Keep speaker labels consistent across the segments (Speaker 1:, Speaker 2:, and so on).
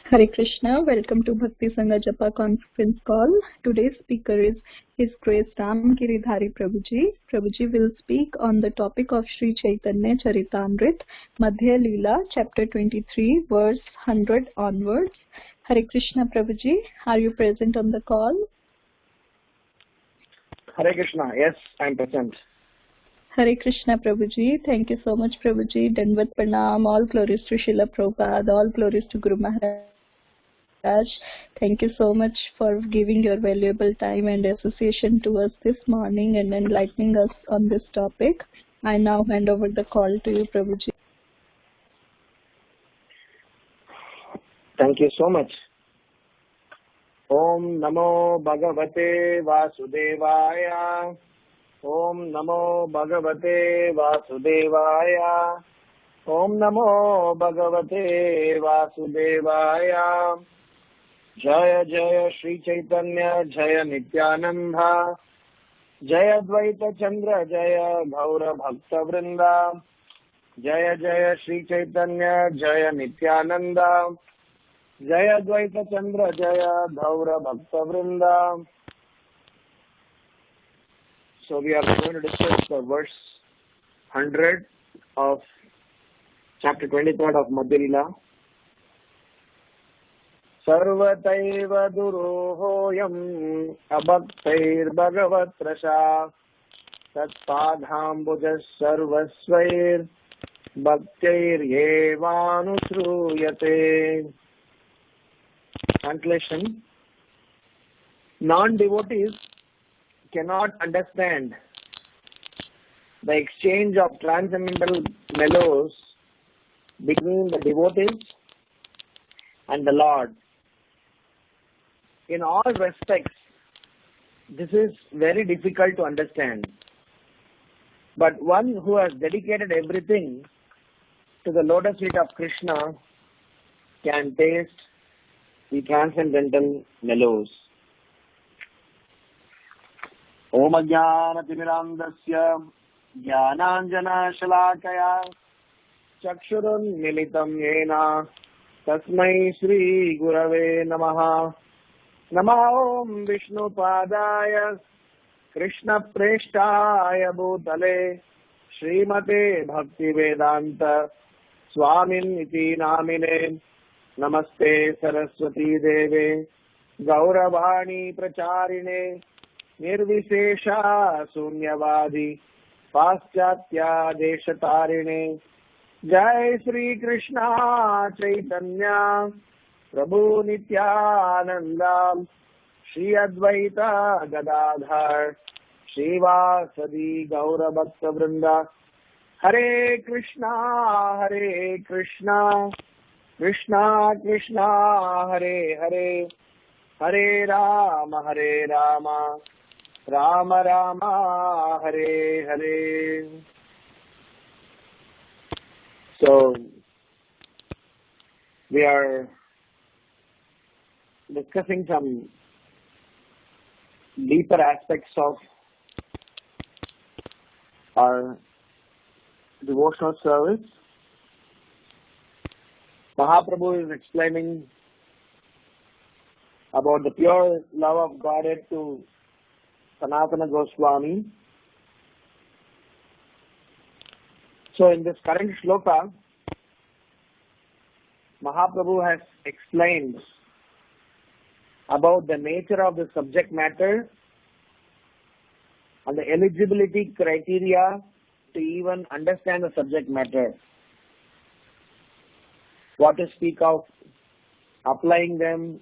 Speaker 1: Hare Krishna, welcome to Bhakti Sangha Japa conference call. Today's speaker is His Grace Ramagirdhari Prabhuji. Prabhuji will speak on the topic of Sri Caitanya Charitamrta, Madyalila, chapter 23, verse 100 onwards. Hare Krishna Prabhuji, are you present on the call?
Speaker 2: Hare Krishna, yes, I am present.
Speaker 1: Hare Krishna Prabhuji, thank you so much Prabhuji. Dandavat Pranam, all glories to Srila Prabhupada, all glories to Guru Maharaj. Thank you so much for giving your valuable time and association to us this morning and enlightening us on this topic. I now hand over the call to you, Prabhuji.
Speaker 2: Thank you so much. Om Namo Bhagavate Vasudevaya. Om Namo Bhagavate Vasudevaya. Om Namo Bhagavate Vasudevaya. Jaya Jaya Sri Caitanya Jaya Nityananda Jaya Dvaita Chandra Jaya Gaura Bhakta Vrinda Jaya Jaya Sri Caitanya Jaya Nityananda Jaya Dvaita Chandra Jaya Gaura Bhakta Vrinda. So we are going to discuss the verse 100 of chapter 23 of Madyalila. Sarvataiva durohoyam abhaktair bhagavat rasha tatpadhambujas sarvasvair bhaktair yevanusruyate. Translation: non-devotees cannot understand the exchange of transcendental mellows between the devotees and the Lord. In all respects, this is very difficult to understand. But one who has dedicated everything to the lotus feet of Krishna can taste the transcendental mellows. Om Ajnana Timirandasya Jnananjana Shalakaya Chakshurun Militam Yena Tasmai Shri Gurave Namaha. Namo Om Vishnu Padaya Krishna Preshtaya Bhutale Srimate Bhakti Vedanta Swamin Iti Namine. Namaste Saraswati Deve Gauravani Pracharine Nirvishesha Sunyavadi Paschatya Deshatarine. Jai Sri Krishna Chaitanya Prabhu Nityananda Shri Advaita Gadadhar Srivasadi Gaura Bhakta Vrinda. Hare Krishna Krishna Krishna Hare Hare Hare Rama Rama Rama Hare Hare. So we are discussing some deeper aspects of our devotional service. Mahaprabhu is explaining about the pure love of Godhead to Sanatana Goswami. So in this current shloka, Mahaprabhu has explained about the nature of the subject matter and the eligibility criteria to even understand the subject matter. What to speak of applying them,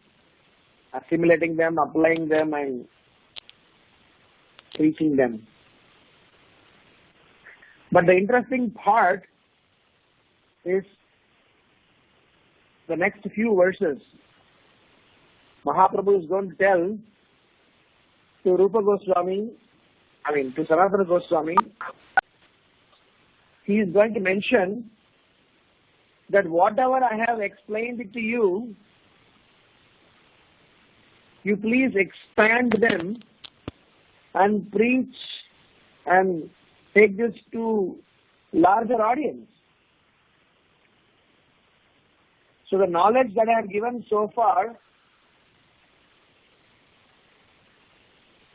Speaker 2: assimilating them, applying them and preaching them. But the interesting part is the next few verses. Mahaprabhu is going to tell to Sanatana Goswami, he is going to mention that whatever I have explained it to you, you please expand them and preach and take this to larger audience. So the knowledge that I have given so far,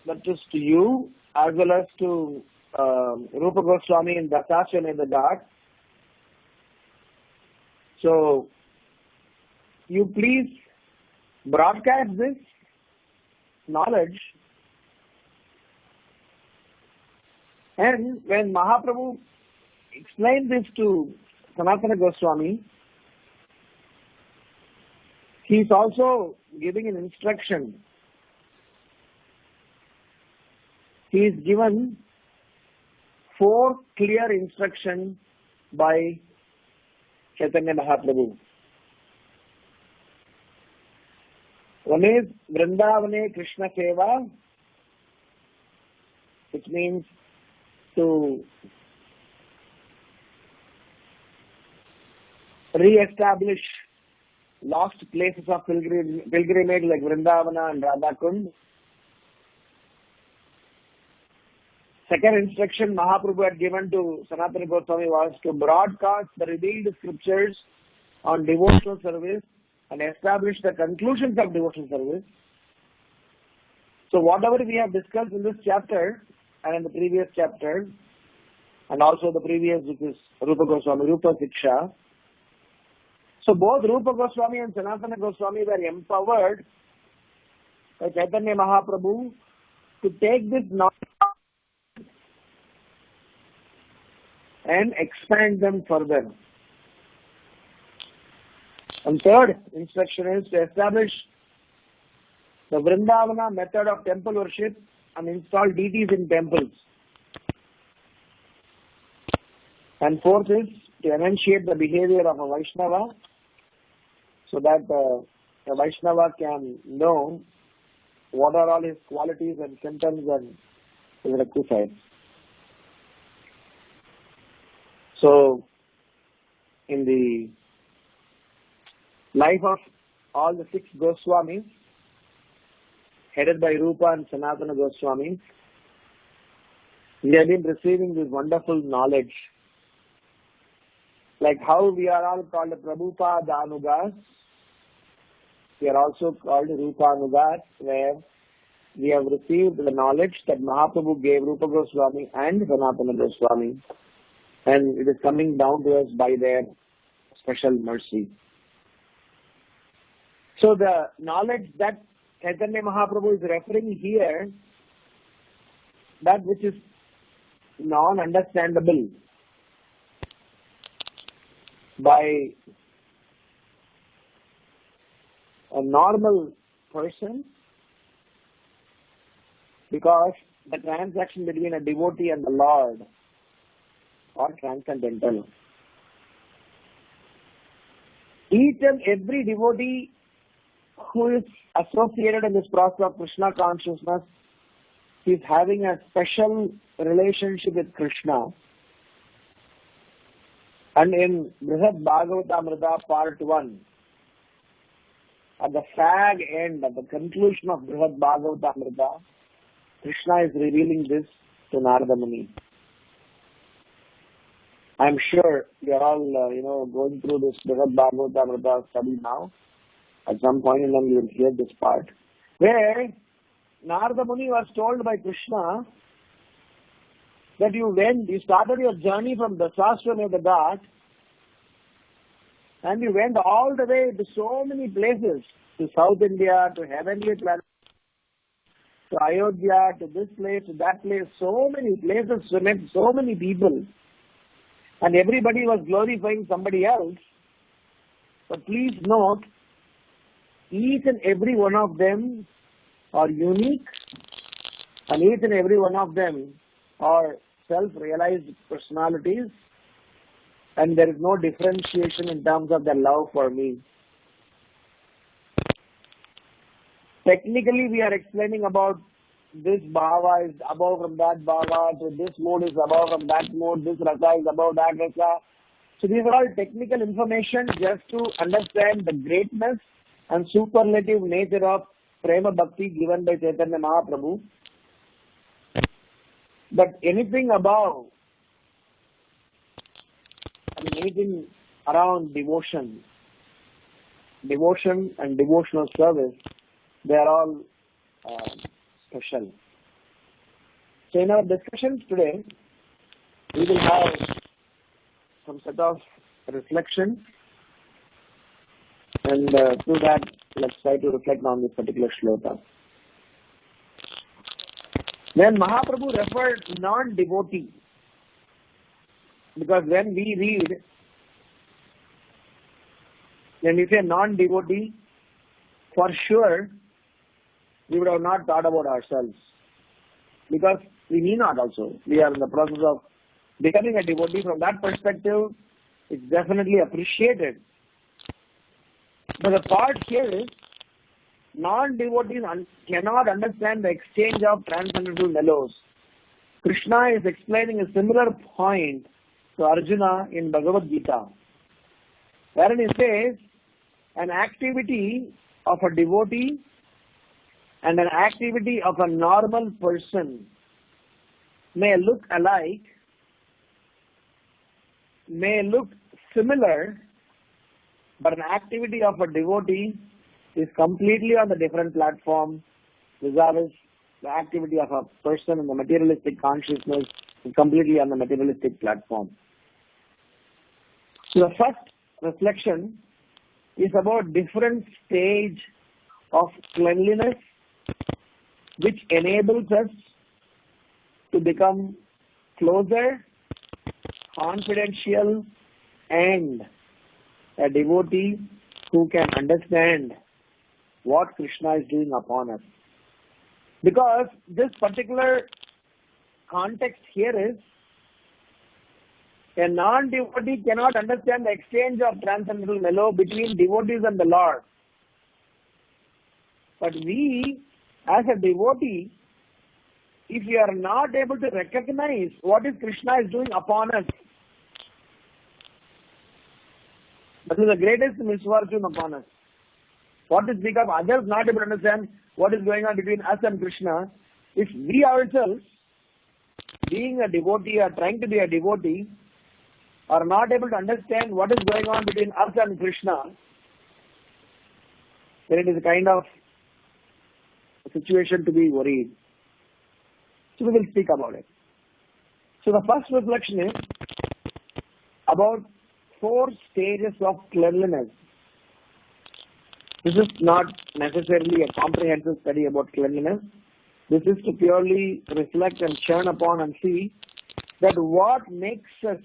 Speaker 2: that is to you as well as to Rupa Goswami and Dasasya in the dark. So you please broadcast this knowledge, and when Mahaprabhu explained this to Sanatana Goswami, he is also giving an instruction. He is given 4 clear instructions by Caitanya Mahaprabhu. One is Vrindavane Krishna Seva, which means to re-establish lost places of pilgrimage like Vrindavana and Radhakund. Second instruction Mahaprabhu had given to Sanatana Goswami was to broadcast the revealed scriptures on devotional service and establish the conclusions of devotional service. So whatever we have discussed in this chapter and in the previous chapter, and also the previous, which is Rupa Goswami, Rupa Siksha. So both Rupa Goswami and Sanatana Goswami were empowered by Caitanya Mahaprabhu to take this knowledge and expand them further. And third instruction is to establish the Vrindavana method of temple worship and install deities in temples. And fourth is to enunciate the behavior of a Vaishnava so that a Vaishnava can know what are all his qualities and symptoms and his requisites. So, in the life of all the 6 Goswamis, headed by Rupa and Sanatana Goswami, we have been receiving this wonderful knowledge. Like how we are all called Prabhupada Anugas, we are also called Rupa Anugas, where we have received the knowledge that Mahaprabhu gave Rupa Goswami and Sanatana Goswami, and it is coming down to us by their special mercy. So the knowledge that Caitanya Mahaprabhu is referring here, that which is non-understandable by a normal person, because the transaction between a devotee and the Lord are transcendental. Each and every devotee who is associated in this process of Krishna consciousness is having a special relationship with Krishna. And in Brihad Bhagavatamrita Part 1, at the fag end, at the conclusion of Brihad Bhagavatamrita, Krishna is revealing this to Narada Muni. I am sure you are all, going through this Brihad Bhagavatamrita study now. At some point in time, you will hear this part, where Narada Muni was told by Krishna that you started your journey from Dasashram, the Ghat, and you went all the way to so many places, to South India, to heavenly planet, to Ayodhya, to this place, to that place, so many places, to met so many people, and everybody was glorifying somebody else. But please note, each and every one of them are unique, and each and every one of them are self-realized personalities, and there is no differentiation in terms of their love for me. Technically, we are explaining about this bhava is above from that bhava, so this mode is above from that mode, this rasa is above that rasa. So these are all technical information just to understand the greatness and superlative nature of Prema Bhakti given by Chaitanya Mahaprabhu. But anything above, anything around devotion, devotion and devotional service, they are all special. So in our discussions today, we will have some set of reflections, and through that, let's try to reflect on this particular shloka. When Mahaprabhu referred non-devotee, because when we read, when we say non-devotee, for sure, we would have not thought about ourselves. Because we need not also. We are in the process of becoming a devotee. From that perspective, it's definitely appreciated. But the part here is, non-devotees cannot understand the exchange of transcendental mellows. Krishna is explaining a similar point to Arjuna in Bhagavad Gita, wherein he says, an activity of a devotee and an activity of a normal person may look alike, may look similar, but an activity of a devotee is completely on the different platform vis-a-vis the activity of a person in the materialistic consciousness is completely on the materialistic platform. So the first reflection is about different stage of cleanliness which enables us to become closer, confidential, and a devotee who can understand what Krishna is doing upon us. Because this particular context here is, a non-devotee cannot understand the exchange of transcendental mellow between devotees and the Lord. But we, as a devotee, if we are not able to recognize what is Krishna is doing upon us, that is the greatest misfortune upon us. What is because others not able to understand what is going on between us and Krishna, if we ourselves, being a devotee or trying to be a devotee, are not able to understand what is going on between us and Krishna, then it is a kind of a situation to be worried. So we will speak about it. So the first reflection is about 4 stages of cleanliness. This is not necessarily a comprehensive study about cleanliness. This is to purely reflect and churn upon and see that what makes us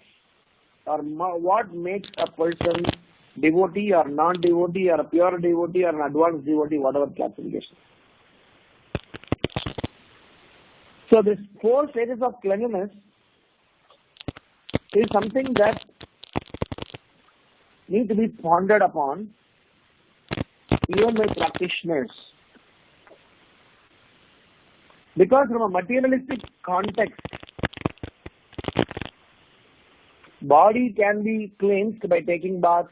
Speaker 2: or what makes a person devotee or non-devotee or a pure devotee or an advanced devotee, whatever classification. So this 4 stages of cleanliness is something that need to be pondered upon even by practitioners. Because from a materialistic context, body can be cleansed by taking bath.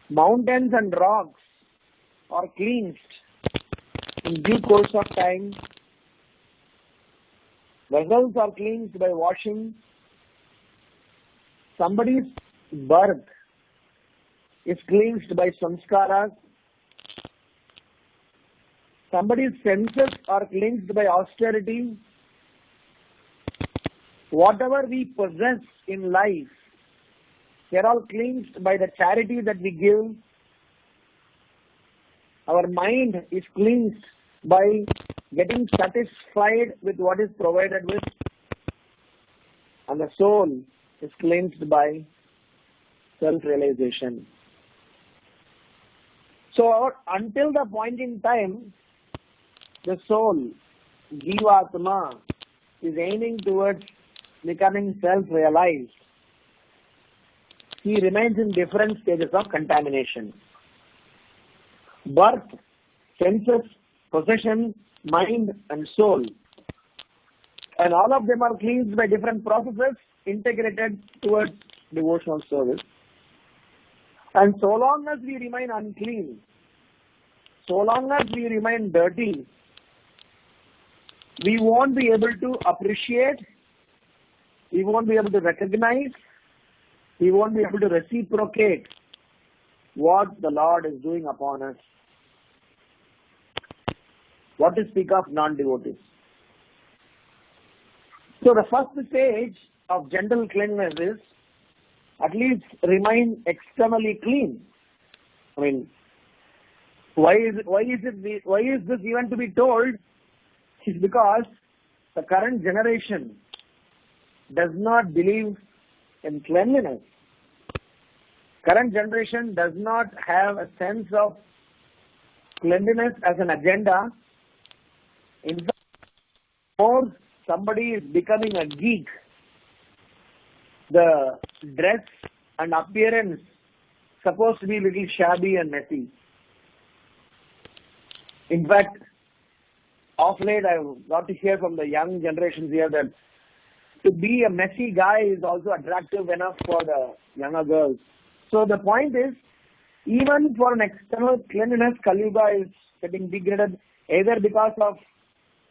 Speaker 2: Mountains and rocks are cleansed in due course of time. Vessels are cleansed by washing. Somebody's birth is cleansed by samskaras. Somebody's senses are cleansed by austerity. Whatever we possess in life, they're all cleansed by the charity that we give. Our mind is cleansed by getting satisfied with what is provided with. And the soul is cleansed by self-realization. So until the point in time, the soul, Jivatma, is aiming towards becoming self-realized. He remains in different stages of contamination. Birth, senses, possession, mind and soul. And all of them are cleansed by different processes integrated towards devotional service. And so long as we remain unclean, so long as we remain dirty, we won't be able to appreciate, we won't be able to recognize, we won't be able to reciprocate what the Lord is doing upon us. What to speak of non-devotees? So the first stage of gentle cleanliness is at least remain externally clean. I mean, why is this even to be told? It's because the current generation does not believe in cleanliness. Current generation does not have a sense of cleanliness as an agenda. In fact, more somebody is becoming a geek. The dress and appearance supposed to be a little shabby and messy. In fact, of late I've got to hear from the young generations here that to be a messy guy is also attractive enough for the younger girls. So the point is, even for an external cleanliness, Kali Yuga is getting degraded either because of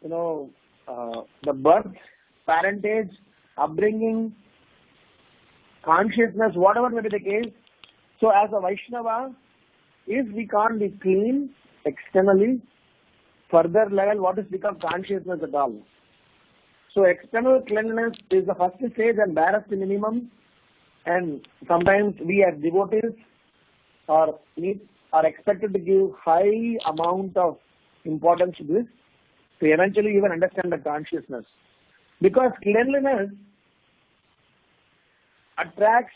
Speaker 2: the birth, parentage, upbringing, consciousness, whatever may be the case. So as a Vaishnava, if we can't be clean externally, further level, what is become consciousness at all? So external cleanliness is the first stage and barest minimum, and sometimes we as devotees are expected to give high amount of importance to this to eventually even understand the consciousness. Because cleanliness attracts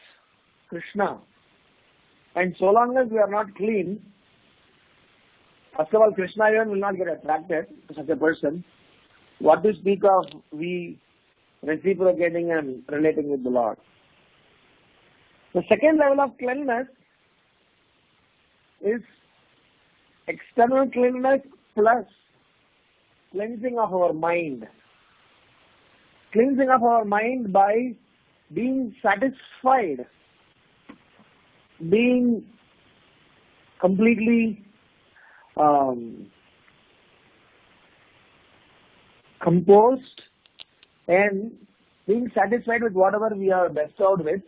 Speaker 2: Krishna, and so long as we are not clean, first of all, Krishna even will not get attracted to such a person. What to speak of we reciprocating and relating with the Lord? The second level of cleanliness is external cleanliness plus cleansing of our mind. Cleansing of our mind by being satisfied, being completely composed and being satisfied with whatever we are bestowed with.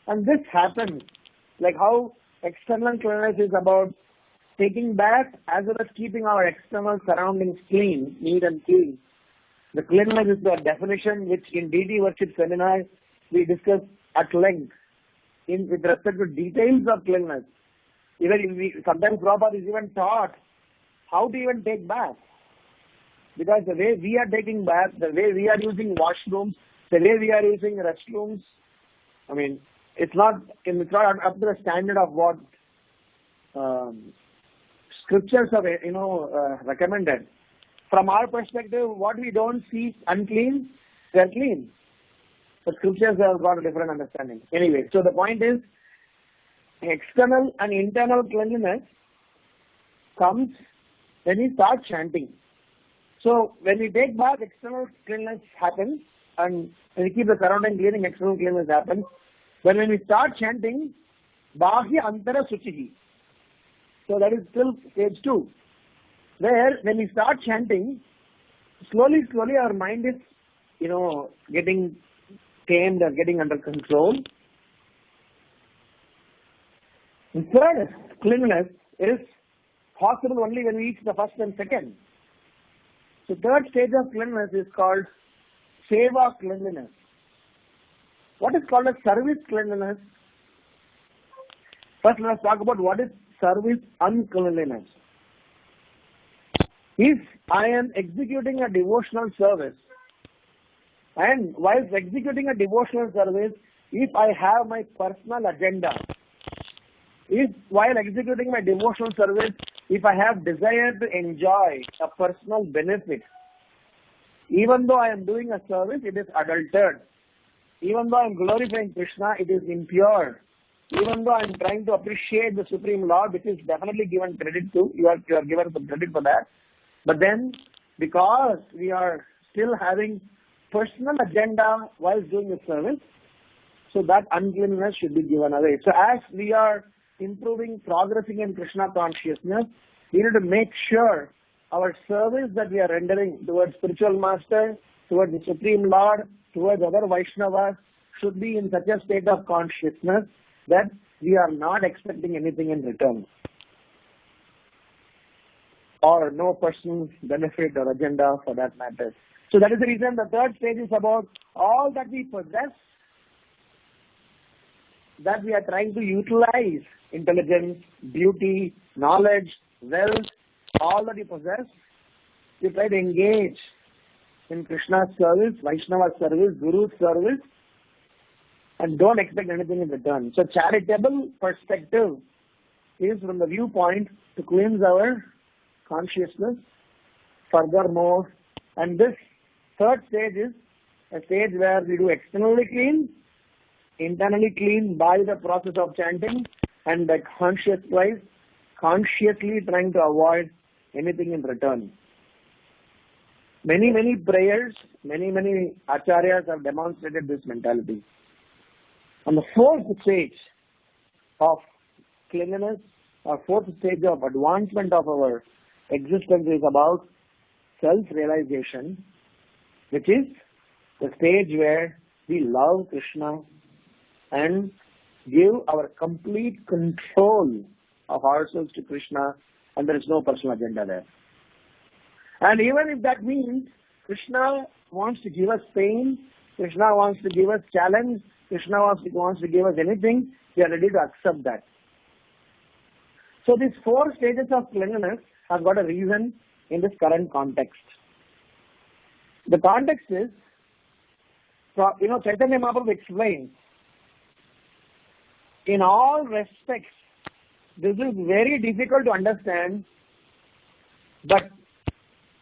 Speaker 2: And this happens like how external cleanliness is about taking bath as well as keeping our external surroundings clean, neat and clean. The cleanliness is the definition which in deity worship seminar we discuss at length with respect to details of cleanliness. Sometimes Prabhupada is even taught how to even take bath. Because the way we are taking bath, the way we are using washrooms, the way we are using restrooms, I mean, it's not up to the standard of what scriptures have recommended. From our perspective, what we don't see unclean, they're clean. But scriptures have got a different understanding. Anyway, so the point is, external and internal cleanliness comes when we start chanting. So when we take bath, external cleanliness happens, and when we keep the surrounding cleaning, external cleanliness happens. But when we start chanting, Bahya Antara Suchihi. So that is still stage 2. Where when we start chanting, slowly our mind is, getting tamed or getting under control. And third, cleanliness is possible only when we reach the first and second. So third stage of cleanliness is called Seva cleanliness. What is called as service cleanliness? First, let us talk about what is service uncleanliness. If I am executing a devotional service, and while executing a devotional service, if I have my personal agenda, if while executing my devotional service, if I have desire to enjoy a personal benefit, even though I am doing a service, it is adulterated. Even though I am glorifying Krishna, it is impure. Even though I am trying to appreciate the Supreme Lord, which is definitely given credit to, you are given some credit for that. But then, because we are still having personal agenda while doing the service, so that uncleanness should be given away. So as we are improving, progressing in Krishna consciousness, we need to make sure our service that we are rendering towards spiritual master, towards the Supreme Lord, towards other Vaishnavas should be in such a state of consciousness that we are not expecting anything in return, or no personal benefit or agenda for that matter. So that is the reason the third stage is about all that we possess, that we are trying to utilize: intelligence, beauty, knowledge, wealth, all that we possess. We try to engage in Krishna's service, Vaishnava's service, Guru's service, and don't expect anything in return. So charitable perspective is from the viewpoint to cleanse our consciousness furthermore. And this third stage is a stage where we do externally clean, internally clean by the process of chanting, and by consciously trying to avoid anything in return. Many prayers, many acharyas have demonstrated this mentality. And the fourth stage of cleanliness, or fourth stage of advancement of our existence, is about self-realization, which is the stage where we love Krishna and give our complete control of ourselves to Krishna, and there is no personal agenda there. And even if that means Krishna wants to give us pain, Krishna wants to give us challenge, Krishna wants to give us anything, we are ready to accept that. So these four stages of cleanliness have got a reason in this current context. The context is, Caitanya Mahaprabhu explains, in all respects, this is very difficult to understand, but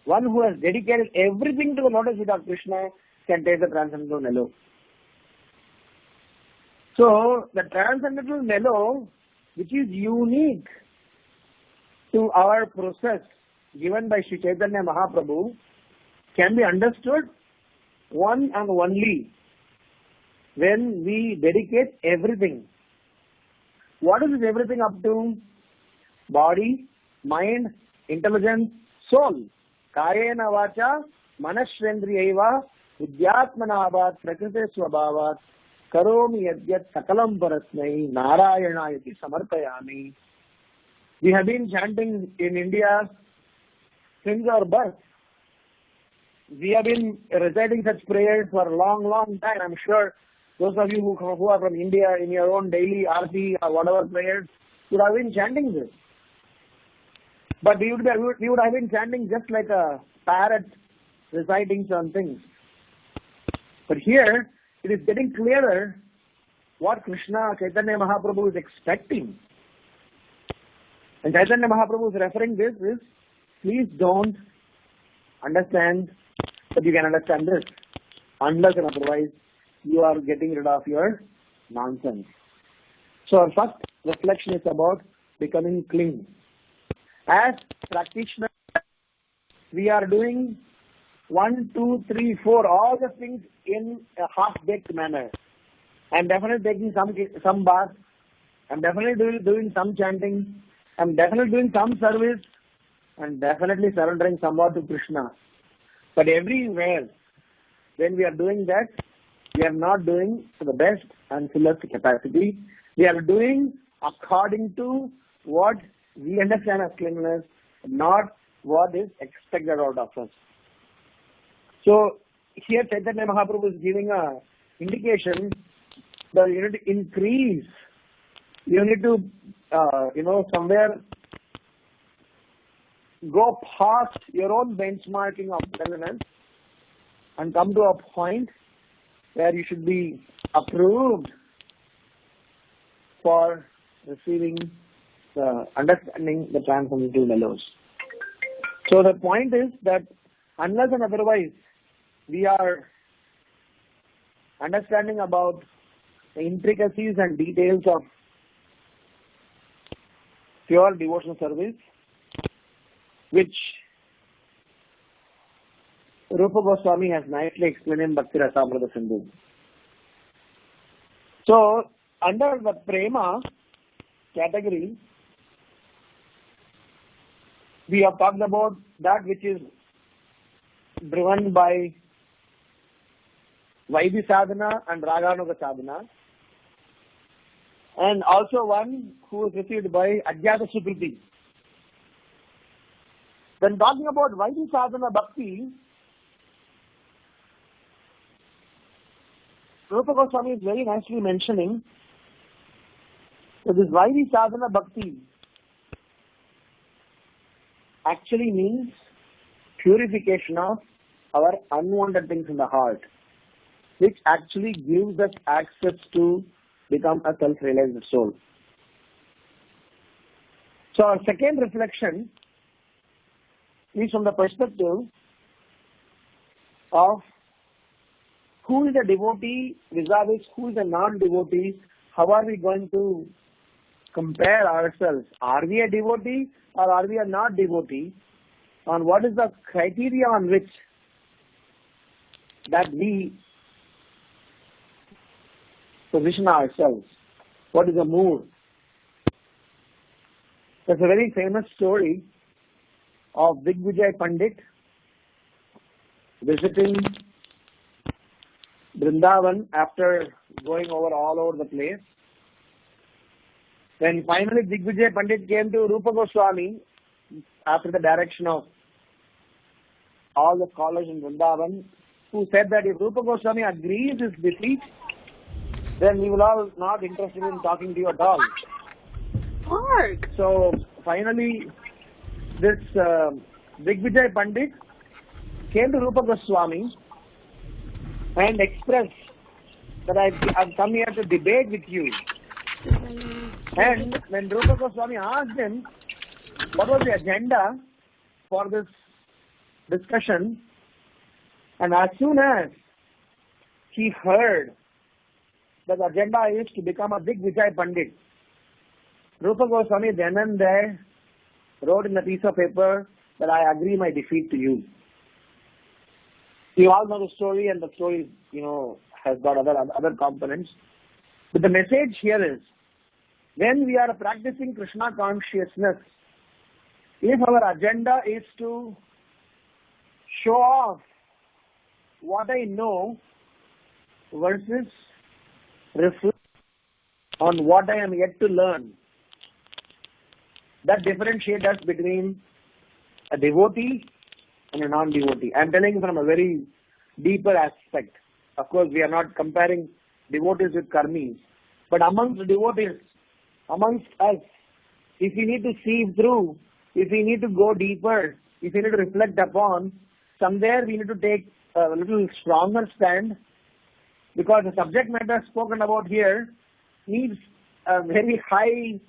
Speaker 2: one who has dedicated everything to the lotus feet of Krishna can take the transcendental mellow. So, the transcendental mellow, which is unique to our process given by Sri Caitanya Mahaprabhu, can be understood one and only when we dedicate everything. What is this everything up to? Body, mind, intelligence, soul. Kayena vacha, manashrendriyaiva, vidyatmanabhat, prakrite swabhavat, karomi yadyat sakalam parasmai, narayanayati samarpayami. We have been chanting in India since our birth. We have been reciting such prayers for a long time. I'm sure those of you who are from India, in your own daily arti or whatever prayers, would have been chanting this. But we would have been chanting just like a parrot reciting some things. But here, it is getting clearer what Krishna, Caitanya Mahaprabhu is expecting. And Caitanya Mahaprabhu is referring this is, please don't understand that you can understand this, unless and otherwise you are getting rid of your nonsense. So our first reflection is about becoming clean. As practitioners, we are doing 1, 2, 3, 4, all the things in a half-baked manner. I'm definitely taking some bath. I'm definitely doing some chanting. I'm definitely doing some service. And definitely surrendering somewhat to Krishna. But everywhere, when we are doing that, we are not doing to the best and fullest capacity. We are doing according to what we understand as cleanliness, not what is expected out of us. So here Caitanya Mahaprabhu is giving a indication that you need to increase. You need to, somewhere go past your own benchmarking of cleanliness and come to a point where you should be approved for receiving understanding the transcendental mellows. So the point is that unless and otherwise we are understanding about the intricacies and details of pure devotional service, which Rupa Goswami has nicely explained in Bhakti Rasamrita Sindhu. So, under the Prema category, we have talked about that which is driven by Vaidhi Sadhana and Raganuga Sadhana. and also one who is received by Ajnata Sukriti. When talking about Vaidhi Sadhana Bhakti, Rupa Goswami is very nicely mentioning that this Vaidhi Sadhana Bhakti actually means purification of our unwanted things in the heart, which actually gives us access to become a self-realized soul. So our second reflection is from the perspective of who is a devotee vis-a-vis who is a non-devotee. How are we going to compare ourselves? Are we a devotee or are we a not devotee? And what is the criteria on which that we position ourselves? What is the mood? There's a very famous story of Digvijay Pandit visiting Vrindavan after going all over the place. When finally Digvijay Pandit came to Rupa Goswami after the direction of all the scholars in Vrindavan, who said that if Rupa Goswami agrees his defeat, then we will all not interested in talking to you at all.
Speaker 3: Mark.
Speaker 2: So finally, this Digvijay Pandit came to Rupa Goswami and expressed that I've come here to debate with you. And when Rupa Goswami asked him what was the agenda for this discussion, and as soon as he heard that the agenda is to become a Digvijay Pandit, Rupa Goswami then and there wrote in a piece of paper that I agree my defeat to you. You all know the story, and the story, has got other components. But the message here is, when we are practicing Krishna consciousness, if our agenda is to show off what I know versus reflect on what I am yet to learn, that differentiates us between a devotee and a non-devotee. I am telling you from a very deeper aspect. Of course, we are not comparing devotees with karmis, but amongst devotees, amongst us, if we need to see through, if we need to go deeper, if we need to reflect upon, somewhere we need to take a little stronger stand, because the subject matter spoken about here needs a very high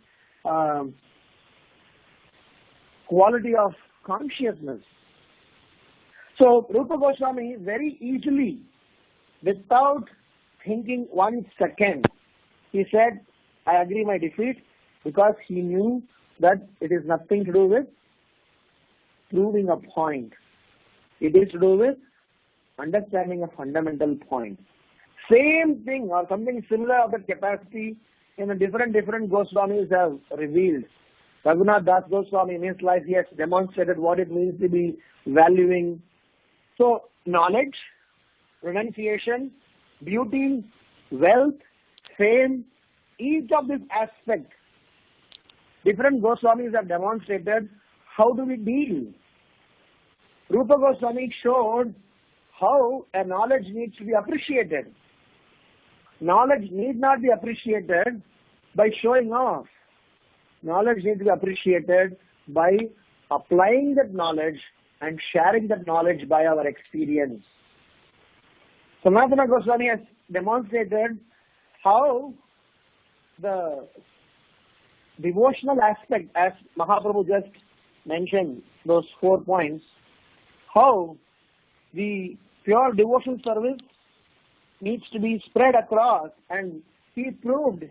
Speaker 2: quality of consciousness. So Rupa Goswami very easily, without thinking 1 second, he said, I agree my defeat, because he knew that it is nothing to do with proving a point. It is to do with understanding a fundamental point. Same thing or something similar of that capacity in the different Goswamis have revealed. Raghunath Das Goswami in his life, he has demonstrated what it means to be valuing. So knowledge, renunciation, beauty, wealth, fame, each of these aspects, different Goswamis have demonstrated how do we deal. Rupa Goswami showed how a knowledge needs to be appreciated. Knowledge need not be appreciated by showing off. Knowledge needs to be appreciated by applying that knowledge and sharing that knowledge by our experience. Sanatana Goswami has demonstrated how the devotional aspect, as Mahaprabhu just mentioned, those 4 points, how the pure devotional service needs to be spread across, and he proved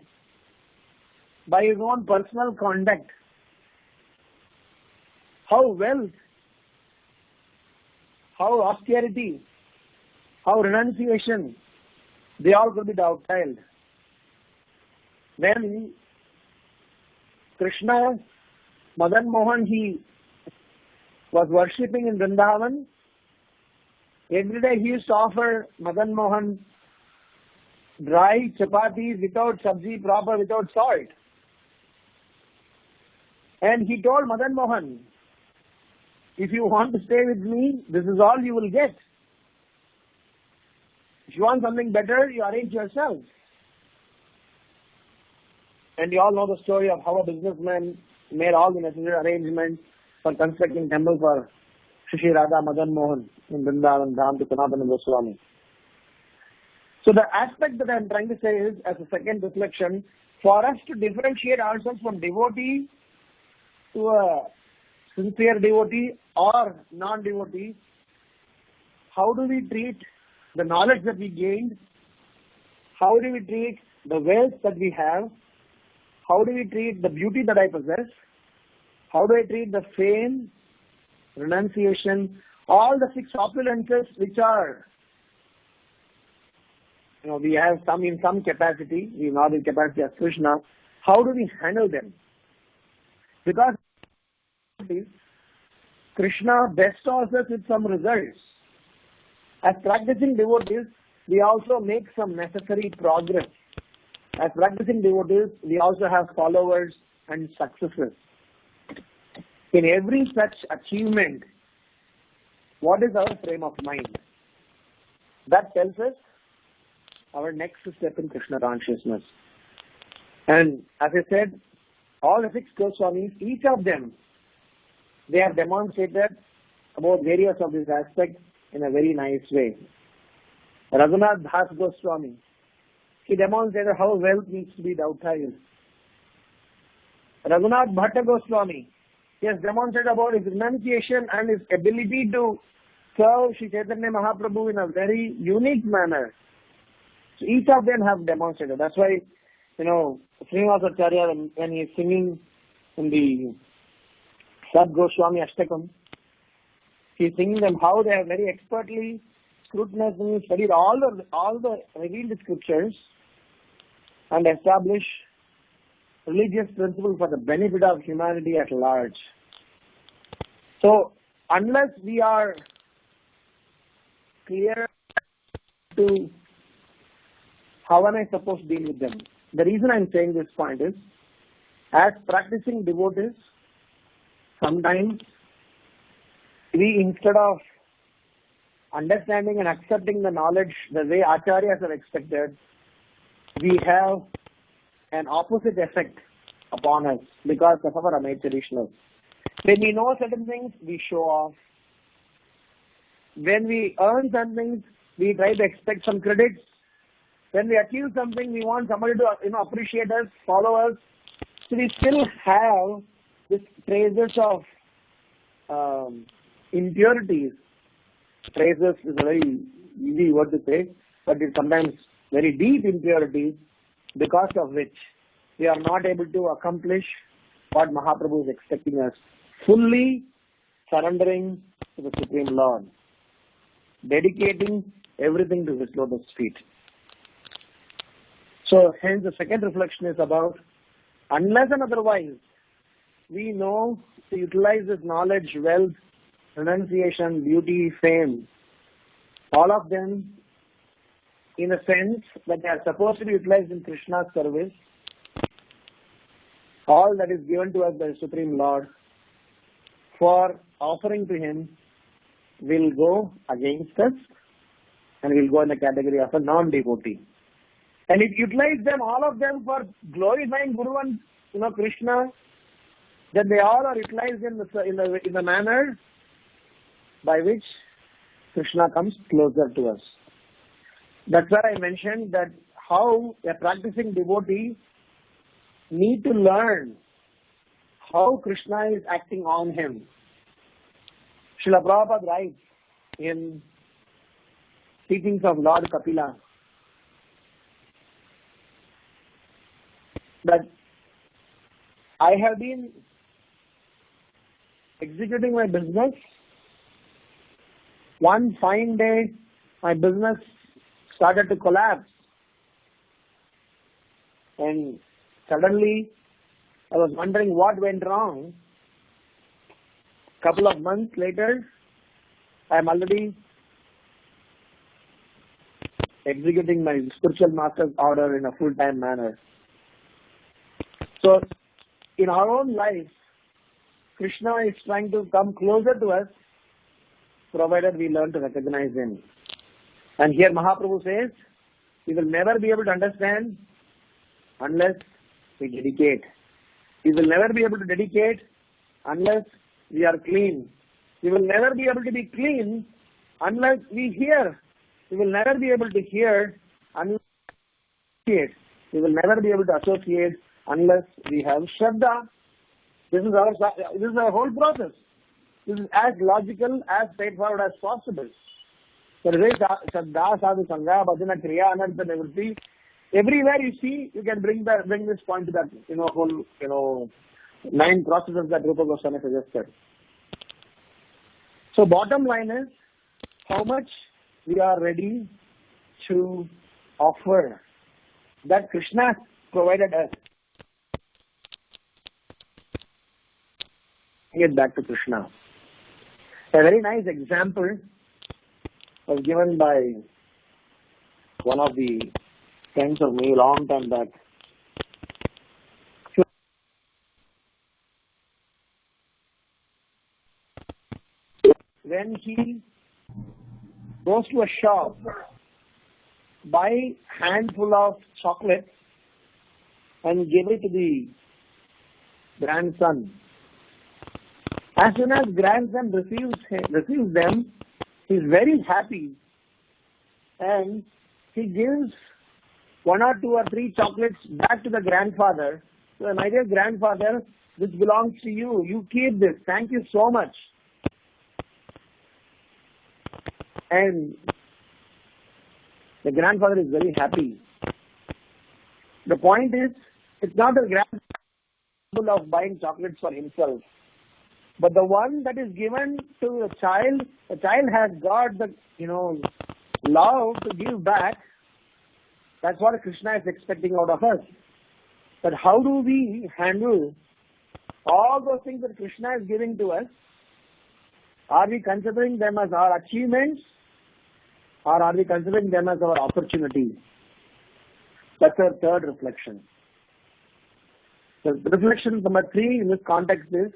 Speaker 2: by his own personal conduct how wealth, how austerity, how renunciation, they all could be dovetailed. When Krishna, Madan Mohan, he was worshipping in Vrindavan, every day he used to offer Madan Mohan dry chapatis without sabzi, proper, without salt. And he told Madan Mohan, if you want to stay with me, this is all you will get. If you want something better, you arrange yourself. And you all know the story of how a businessman made all the necessary arrangements for constructing temple for Shri Radha Madan Mohan in Vrindavan, Dham to Sanatana Goswami. So the aspect that I am trying to say is, as a second reflection, for us to differentiate ourselves from devotee to a sincere devotee or non-devotee, how do we treat the knowledge that we gained? How do we treat the wealth that we have? How do we treat the beauty that I possess? How do I treat the fame, renunciation, all the 6 opulences which are, we have some in some capacity, we not in capacity as Krishna. How do we handle them? Because Krishna bestows us with some results. As practicing devotees, we also make some necessary progress. As practicing devotees, we also have followers and successes. In every such achievement, what is our frame of mind? That tells us our next step in Krishna consciousness. And as I said, all the 6 Goswamis, each of them, they have demonstrated about various of these aspects in a very nice way. Raghunath Das Goswami, he demonstrated how wealth needs to be utilized. Raghunath Bhatta Goswami, he has demonstrated about his renunciation and his ability to serve Sri Caitanya Mahaprabhu in a very unique manner. So each of them have demonstrated. That's why, Srinivasacharya, when he is singing in the Sad Goswami Ashtakam, he is singing them how they have very expertly scrutinized and studied all the revealed scriptures and established religious principles for the benefit of humanity at large. So, unless we are clear to how am I supposed to deal with them, the reason I am saying this point is, as practicing devotees, sometimes we, instead of understanding and accepting the knowledge the way acharyas have expected, we have an opposite effect upon us because of our amateurishness. When we know certain things, we show off. When we earn certain things, we try to expect some credits. When we achieve something, we want somebody to appreciate us, follow us. So we still have this traces of impurities. Traces is a very easy word to say, but it's sometimes very deep impurities, because of which we are not able to accomplish what Mahaprabhu is expecting us. Fully surrendering to the Supreme Lord. Dedicating everything to His lotus feet. So hence the second reflection is about, unless and otherwise we know to utilize this knowledge, wealth, renunciation, beauty, fame, all of them in a sense that they are supposed to be utilized in Krishna's service, all that is given to us by the Supreme Lord for offering to Him will go against us and will go in the category of a non-devotee. And if you utilize them, all of them, for glorifying Guru and Krishna, then they all are utilized in the manner by which Krishna comes closer to us. That's why I mentioned that how a practicing devotee need to learn how Krishna is acting on him. Srila Prabhupada writes in Teachings of Lord Kapila that I have been executing my business. One fine day, my business started to collapse. And suddenly, I was wondering what went wrong. Couple of months later, I am already executing my spiritual master's order in a full-time manner. So, in our own life, Krishna is trying to come closer to us, provided we learn to recognize Him. And here Mahaprabhu says, we will never be able to understand unless we dedicate. We will never be able to dedicate unless we are clean. We will never be able to be clean unless we hear. We will never be able to hear unless we associate. We will never be able to associate unless we have Shraddha. This is our whole process. This is as logical, as straightforward as possible. So there is Shraddha, Sadhu, Sangha, Bhajana, Kriya, Anartha, Nivritti. Everywhere you see, you can bring this point to that, whole, 9 processes that Rupa Goswami suggested. So bottom line is, how much we are ready to offer that Krishna provided us. Get back to Krishna. A very nice example was given by one of the friends of me a long time back. When he goes to a shop, buy handful of chocolates and give it to the grandson. As soon as grandson receives them, he is very happy and he gives 1 or 2 or 3 chocolates back to the grandfather. So, my dear grandfather, this belongs to you. You keep this. Thank you so much. And the grandfather is very happy. The point is, it's not a grandfather of buying chocolates for himself, but the one that is given to the child has got the, love to give back. That's what Krishna is expecting out of us. But how do we handle all those things that Krishna is giving to us? Are we considering them as our achievements, or are we considering them as our opportunities? That's our third reflection. The reflection number 3 in this context is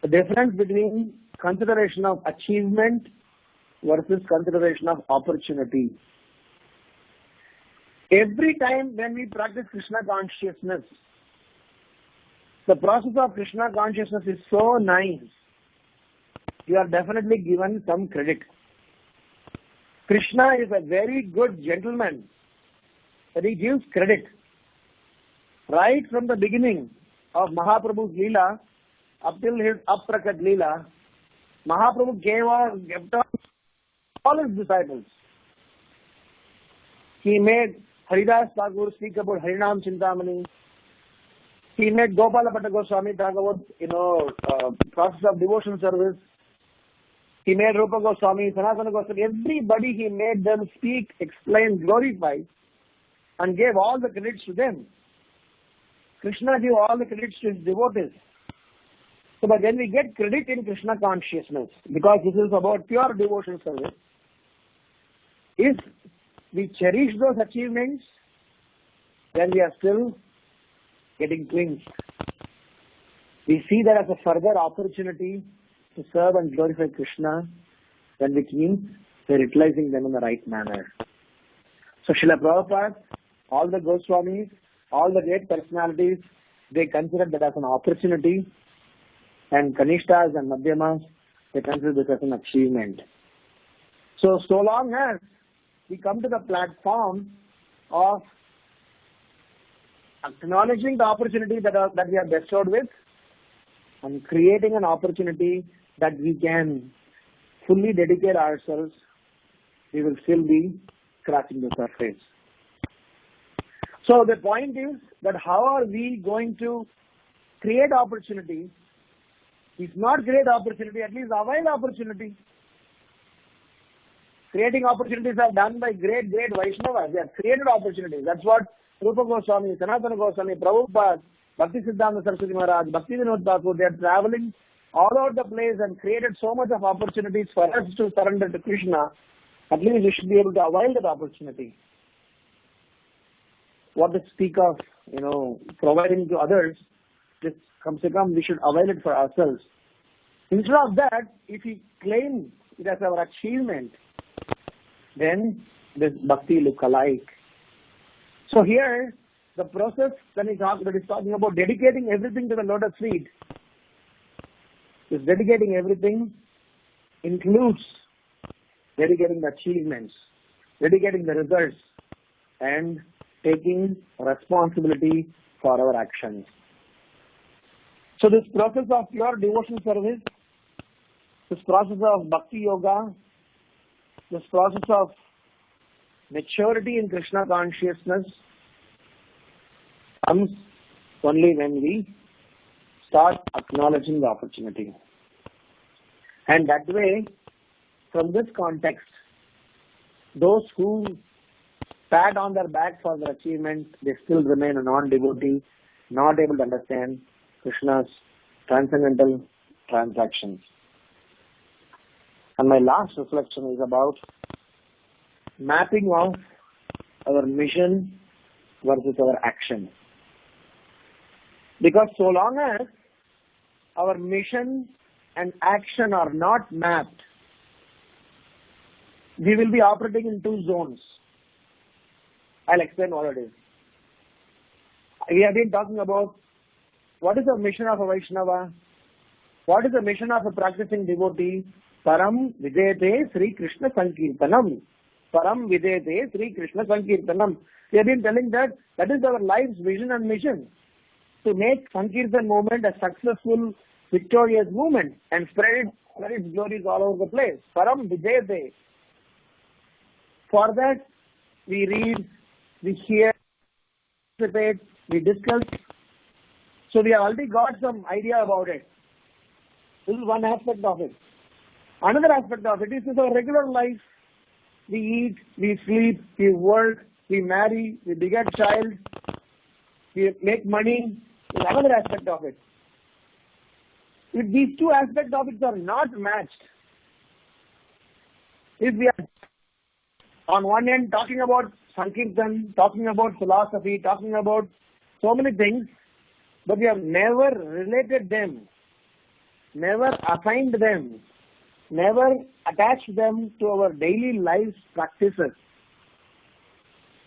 Speaker 2: the difference between consideration of achievement versus consideration of opportunity. Every time when we practice Krishna consciousness, the process of Krishna consciousness is so nice. You are definitely given some credit. Krishna is a very good gentleman, that he gives credit. Right from the beginning of Mahaprabhu's Leela, up till his Aprakat Leela, Mahaprabhu kept on all his disciples. He made Haridas Thakur speak about Harinam Chintamani. He made Gopala Bhatta Goswami talk about, process of devotion service. He made Rupa Goswami, Sanatana Goswami, everybody he made them speak, explain, glorify, and gave all the credits to them. Krishna gave all the credits to his devotees. So, but when we get credit in Krishna consciousness, because this is about pure devotion service, if we cherish those achievements, then we are still getting twins. We see that as a further opportunity to serve and glorify Krishna, then which means we're utilizing them in the right manner. So Srila Prabhupada, all the Goswamis, all the great personalities, they consider that as an opportunity, and Kanishtas and Madhyamas, they consider this as an achievement. So long as we come to the platform of acknowledging the opportunity that we are bestowed with and creating an opportunity that we can fully dedicate ourselves, we will still be scratching the surface. So the point is that how are we going to create opportunity? If not create opportunity, at least avoid opportunity. Creating opportunities are done by great Vaishnavas. They have created opportunities. That's what Rupa Goswami, Sanatana Goswami, Prabhupada, Bhakti Siddhanta Saraswati Maharaj, Bhakti Vinod Thakur, they are traveling all over the place and created so much of opportunities for us to surrender to Krishna. At least we should be able to avail that opportunity. What to speak of, providing to others, just come se come, we should avail it for ourselves. Instead of that, if we claim it as our achievement, then this bhakti look alike. So here, the process that is talking about dedicating everything to the lotus feet. This dedicating everything includes dedicating the achievements, dedicating the results, and taking responsibility for our actions. So this process of pure devotion service, this process of bhakti yoga, this process of maturity in Krishna consciousness comes only when we start acknowledging the opportunity. And that way, from this context, those who pat on their back for their achievement, they still remain a non-devotee, not able to understand Krishna's transcendental transactions. And my last reflection is about mapping of our mission versus our action. Because so long as our mission and action are not mapped, we will be operating in two zones. I'll explain what it is. We have been talking about what is the mission of a Vaishnava, what is the mission of a practicing devotee. Param Videte Sri Krishna Sankirtanam. Param Videte Sri Krishna Sankirtanam. We have been telling that is our life's vision and mission. To make Sankirtan movement a successful, victorious movement and spread its glories all over the place. Param Videte. For that, we read, we hear, participate, we discuss. So we have already got some idea about it. This is one aspect of it. Another aspect of it is our regular life. We eat, we sleep, we work, we marry, we beget child, we make money. Is another aspect of it. If these two aspects of it are not matched, if we are on one end talking about Sankirtan, talking about philosophy, talking about so many things, but we have never related them, never assigned them, never attached them to our daily life practices,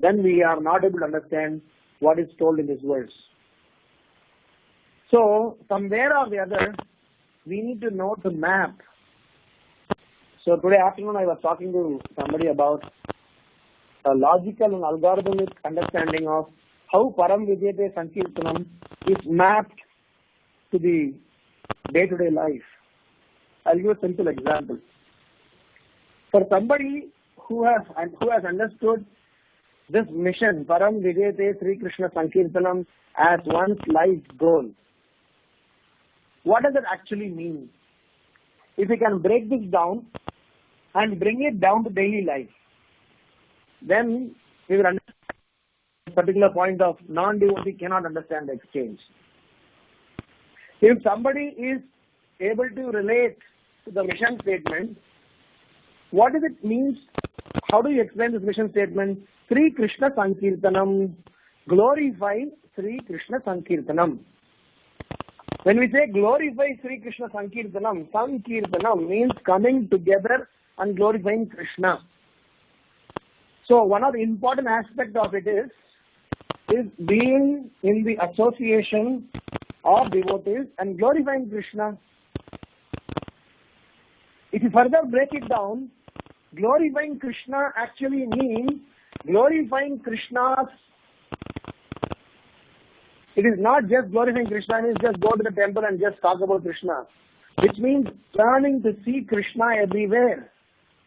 Speaker 2: then we are not able to understand what is told in this verse. So, somewhere or the other, we need to know the map. So, today afternoon I was talking to somebody about a logical and algorithmic understanding of how Param Vidyate Sankirtanam is mapped to the day-to-day life. I'll give a simple example. For somebody who has understood this mission, Param Vidyate Sri Krishna Sankirtanam, as one's life goal, what does it actually mean? If we can break this down and bring it down to daily life, then we will understand this particular point of non-devotee cannot understand the exchange. If somebody is able to relate to the mission statement, what does it mean? How do you explain this mission statement? Sri Krishna Sankirtanam, glorify Sri Krishna Sankirtanam. When we say glorify Sri Krishna Sankirtanam, Sankirtanam means coming together and glorifying Krishna. So one of the important aspects of it is being in the association of devotees and glorifying Krishna. If you further break it down, glorifying Krishna actually means glorifying Krishna's. It is not just glorifying Krishna, it is just go to the temple and just talk about Krishna. Which means learning to see Krishna everywhere.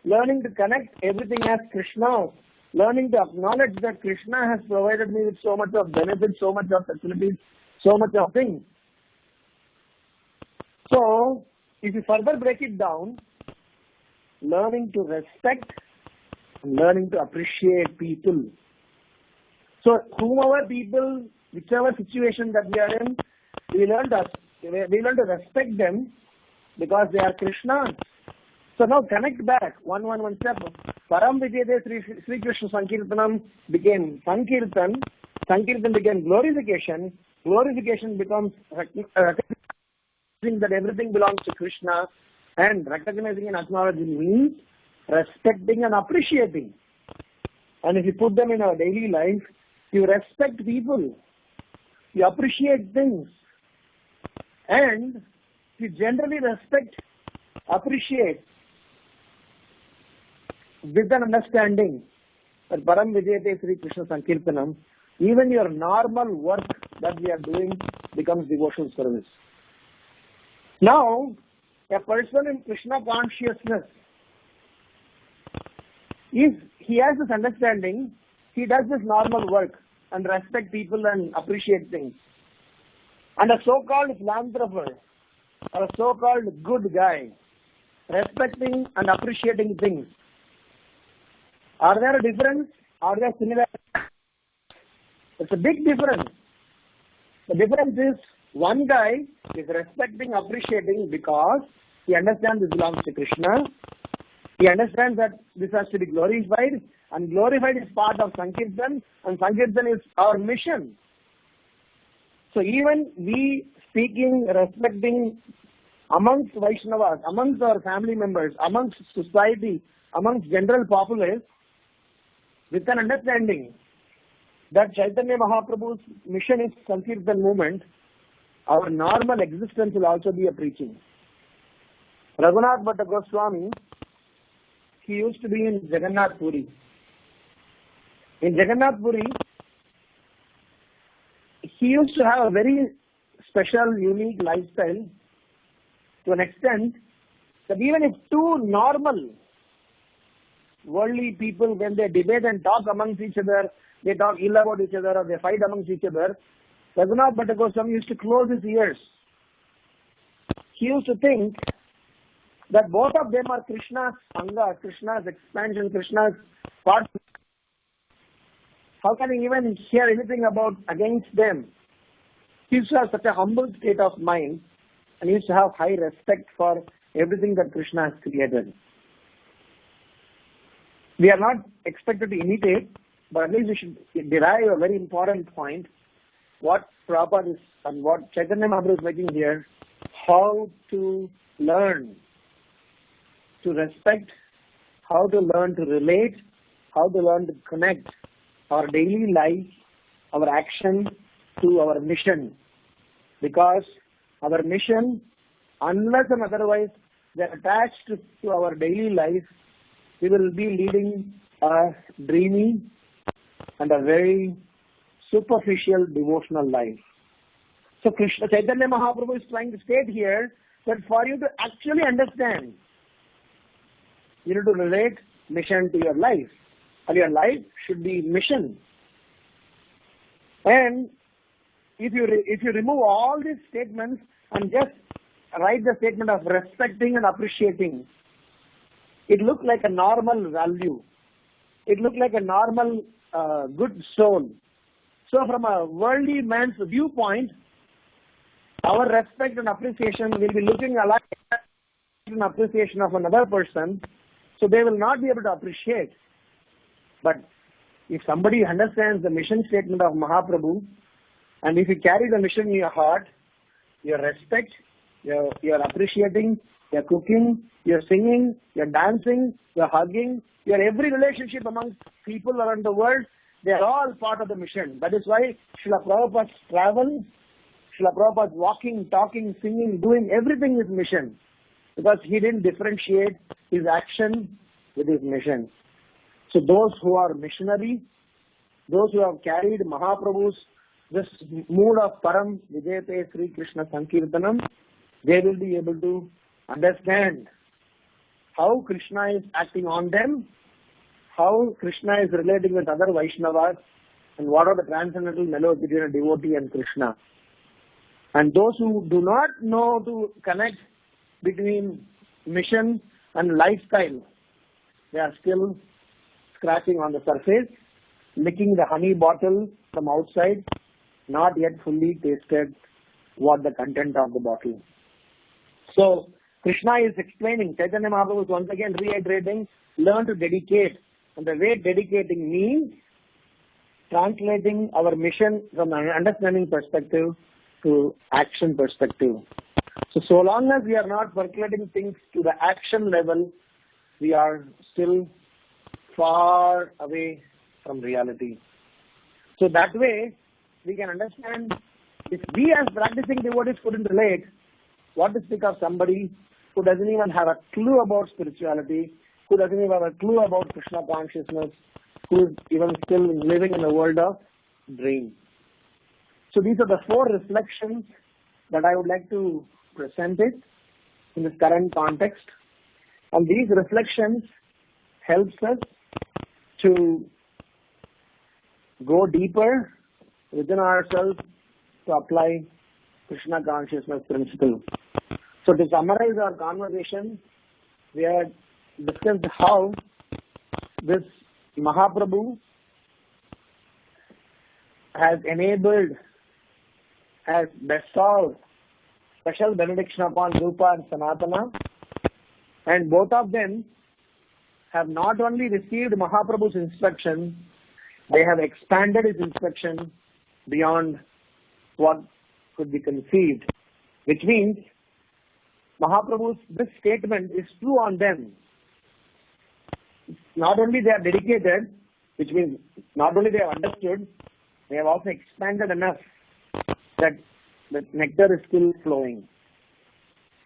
Speaker 2: Learning to connect everything as Krishna. Learning to acknowledge that Krishna has provided me with so much of benefits, so much of facilities, so much of things. So, if you further break it down, learning to respect, learning to appreciate people. So, whomever people, whichever situation that we are in, we learn to respect them because they are Krishna's. So now connect back one step. Param Vijayate Sri Krishna Sankirtanam became Sankirtan. Sankirtan became glorification. Glorification becomes recognizing that everything belongs to Krishna, and recognizing and acknowledging means respecting and appreciating. And if you put them in our daily life, you respect people, you appreciate things, and you generally respect, appreciate with an understanding that Param Vijayate Sri Krishna Sankirtanam, even your normal work that we are doing becomes devotional service. Now, a person in Krishna consciousness, if he has this understanding, he does this normal work and respect people and appreciate things. And a so-called philanthropist or a so-called good guy, respecting and appreciating things, are there a difference? Are there similar? It's a big difference. The difference is one guy is respecting, appreciating because he understands this belongs to Krishna. He understands that this has to be glorified, and glorified is part of Sankirtan, and Sankirtan is our mission. So even we speaking, respecting amongst Vaishnavas, amongst our family members, amongst society, amongst general populace, with an understanding that Chaitanya Mahaprabhu's mission is Sankirtan movement, our normal existence will also be a preaching. Raghunath Bhatta Goswami, he used to be in Jagannath Puri. In Jagannath Puri, he used to have a very special, unique lifestyle to an extent that even if two normal worldly people, when they debate and talk amongst each other, they talk ill about each other or they fight amongst each other, Raghunath Bhatta Goswami used to close his ears. He used to think that both of them are Krishna's Anga, Krishna's expansion, Krishna's part. How can he even hear anything about against them? He used to have such a humble state of mind, and he used to have high respect for everything that Krishna has created. We are not expected to imitate, but at least we should derive a very important point. What Prabhupada is and what Chaitanya Mahaprabhu is making here, how to learn to respect, how to learn to relate, how to learn to connect our daily life, our action to our mission. Because our mission, unless and otherwise they are attached to our daily life, we will be leading a dreamy and a very superficial devotional life. So Krishna Chaitanya Mahaprabhu is trying to state here that for you to actually understand, you need to relate mission to your life. And your life should be mission. And if you remove all these statements and just write the statement of respecting and appreciating, it looks like a normal value. It looks like a normal good soul. So from a worldly man's viewpoint, our respect and appreciation will be looking alike an appreciation of another person, so they will not be able to appreciate. But if somebody understands the mission statement of Mahaprabhu, and if you carry the mission in your heart, your respect, you're appreciating, you're cooking, you're singing, you're dancing, you're hugging, your every relationship among people around the world, they are all part of the mission. That is why Srila Prabhupada's travel, Srila Prabhupada's walking, talking, singing, doing, everything is mission. Because he didn't differentiate his action with his mission. So those who are missionary, those who have carried Mahaprabhu's this mood of Param Vijayate Sri Krishna Sankirtanam, they will be able to understand how Krishna is acting on them, how Krishna is relating with other Vaishnavas, and what are the transcendental mellows between a devotee and Krishna. And those who do not know to connect between mission and lifestyle, they are still scratching on the surface, licking the honey bottle from outside, not yet fully tasted what the content of the bottle. So Krishna is explaining, Chaitanya Mahaprabhu is once again reiterating, learn to dedicate. And the way dedicating means translating our mission from an understanding perspective to action perspective. So long as we are not percolating things to the action level, we are still far away from reality. So that way, we can understand, if we as practicing devotees couldn't relate, what to speak of somebody who doesn't even have a clue about spirituality, who doesn't even have a clue about Krishna consciousness, who is even still living in a world of dreams. So these are the 4 reflections that I would like to present it in this current context. And these reflections helps us to go deeper within ourselves to apply Krishna consciousness principle. So to summarize our conversation, we had discussed how this Mahaprabhu has enabled, has bestowed special benediction upon Rupa and Sanatana, and both of them have not only received Mahaprabhu's instruction, they have expanded his instruction beyond what could be conceived, which means Mahaprabhu's this statement is true on them. Not only they are dedicated, which means not only they have understood, they have also expanded enough that the nectar is still flowing.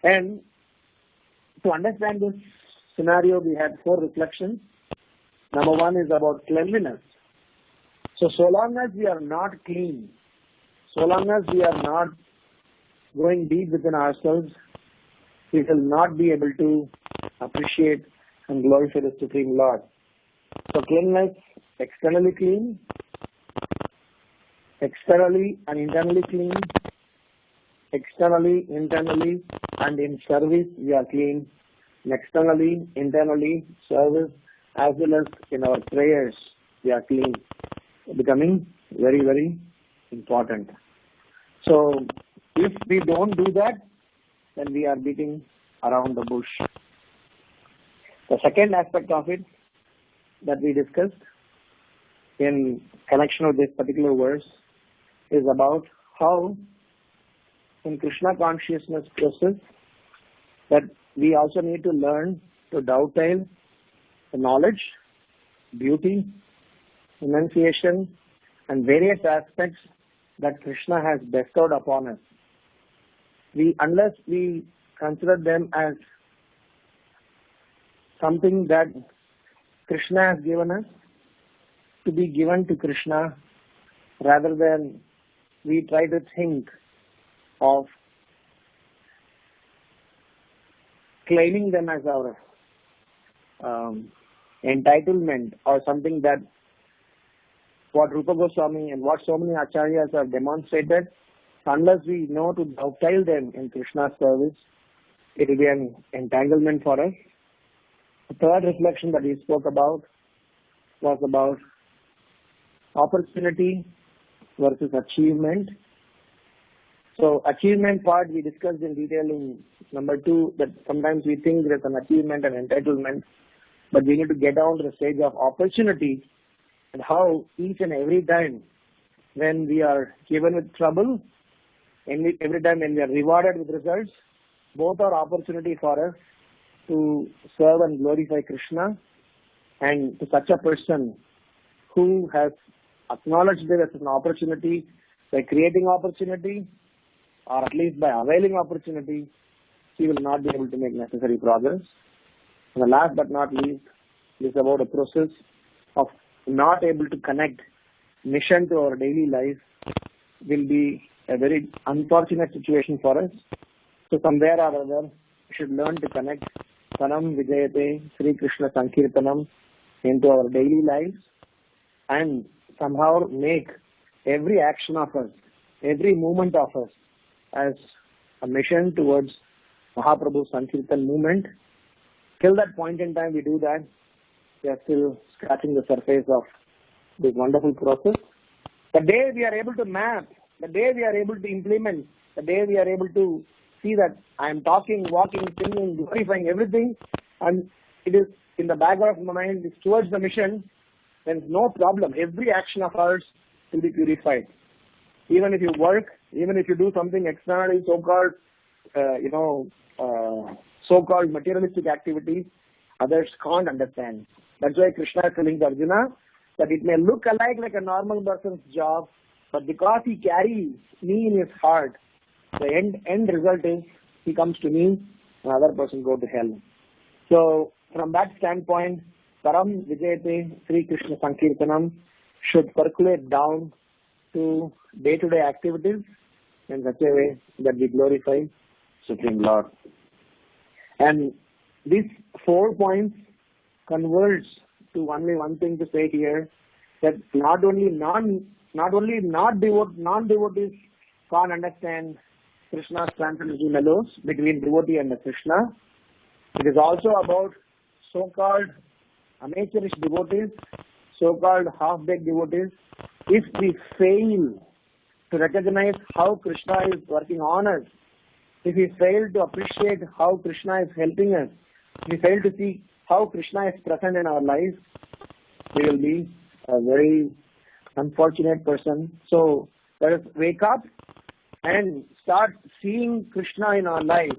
Speaker 2: And to understand this scenario, we had 4 reflections. Number 1 is about cleanliness. So long as we are not clean, so long as we are not going deep within ourselves, we will not be able to appreciate and glorify the Supreme Lord. So cleanliness, externally clean, externally and internally clean, externally, internally, and in service we are clean, and externally, internally, service, as well as in our prayers we are clean, becoming very, very important. So if we don't do that, then we are beating around the bush. The second aspect of it that we discussed in connection with this particular verse is about how in Krishna consciousness process that we also need to learn to dovetail the knowledge, beauty, enunciation, and various aspects that Krishna has bestowed upon us. Unless we consider them as something that Krishna has given us, to be given to Krishna, rather than we try to think of claiming them as our entitlement or something that what Rupa Goswami and what so many acharyas have demonstrated, unless we know to dovetail them in Krishna's service, it will be an entanglement for us. The third reflection that we spoke about was about opportunity versus achievement. So achievement part we discussed in detail in number 2, that sometimes we think there's an achievement and entitlement, but we need to get down to the stage of opportunity and how each and every time when we are given with trouble, every time when we are rewarded with results, both are opportunity for us to serve and glorify Krishna. And to such a person who has acknowledged it as an opportunity by creating opportunity, or at least by availing opportunity, he will not be able to make necessary progress. And the last but not least is about a process of not able to connect mission to our daily life will be a very unfortunate situation for us. So somewhere or other, we should learn to connect Sanam Vijayate Sri Krishna Sankirtanam into our daily lives and somehow make every action of us, every movement of us as a mission towards Mahaprabhu's Sankirtan movement. Till that point in time we do that, we are still scratching the surface of this wonderful process. The day we are able to map, the day we are able to implement, the day we are able to see that I am talking, walking, singing, glorifying everything, and it is in the background of my mind, it's towards the mission, then no problem. Every action of ours will be purified. Even if you work, even if you do something externally, so-called, so-called materialistic activities, others can't understand. That's why Krishna is telling Arjuna that it may look alike like a normal person's job, but because he carries me in his heart, the end result is he comes to me, another person go to hell. So from that standpoint, Param Vijayate Sri Krishna Sankirtanam should percolate down to day-to-day activities in such a way that we glorify Supreme Lord. And these 4 points converge to only one thing to say here, that not only non-devotees can't understand Krishna's transcendental mellows between devotee and the Krishna. It is also about so-called amateurish devotees, so-called half-baked devotees. If we fail to recognize how Krishna is working on us, if we fail to appreciate how Krishna is helping us, if we fail to see how Krishna is present in our life, we will be a very unfortunate person. So let us wake up and start seeing Krishna in our life,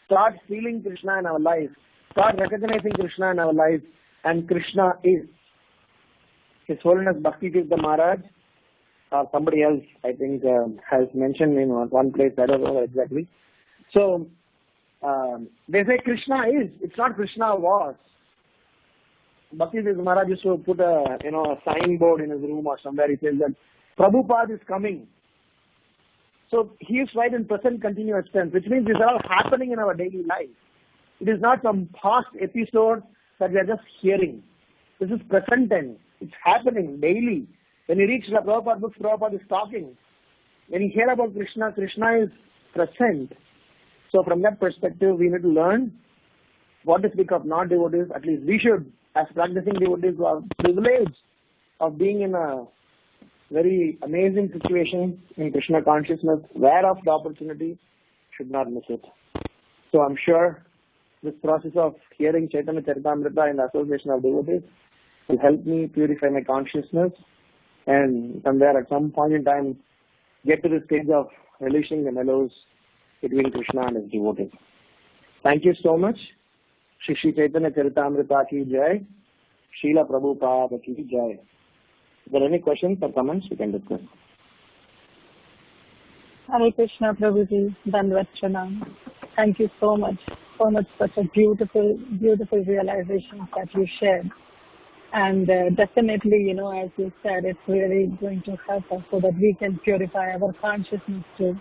Speaker 2: start feeling Krishna in our life, start recognizing Krishna in our life, and Krishna is. His Holiness Bhakti Tirtha Maharaj, or somebody else, I think, has mentioned in one place, I don't know exactly. So, they say Krishna is, it's not Krishna was. Bhakti Tirtha Maharaj used to put a signboard in his room or somewhere. He says that Prabhupada is coming. So he is right in present continuous tense, which means these are all happening in our daily life. It is not some past episode that we are just hearing. This is present tense. It's happening daily. When you reach the Prabhupada books, Prabhupada is talking. When you hear about Krishna, Krishna is present. So from that perspective, we need to learn what to speak of non-devotees. At least we should, as practicing devotees, who are privileged of being in a very amazing situation in Krishna consciousness, aware of the opportunity, should not miss it. So I'm sure this process of hearing Chaitanya Caritamrta in the association of devotees will help me purify my consciousness and somewhere at some point in time get to the stage of releasing the mellows between Krishna and his devotees. Thank you so much. Shri Chaitanya Caritamrta ki jai. Srila Prabhupada ki jai. If there are any questions or comments, we can discuss.
Speaker 1: Hare Krishna Prabhuji, Dandvat Pranam. Thank you so much. So much, such a beautiful realization that you shared. And definitely, as you said, it's really going to help us so that we can purify our consciousness too.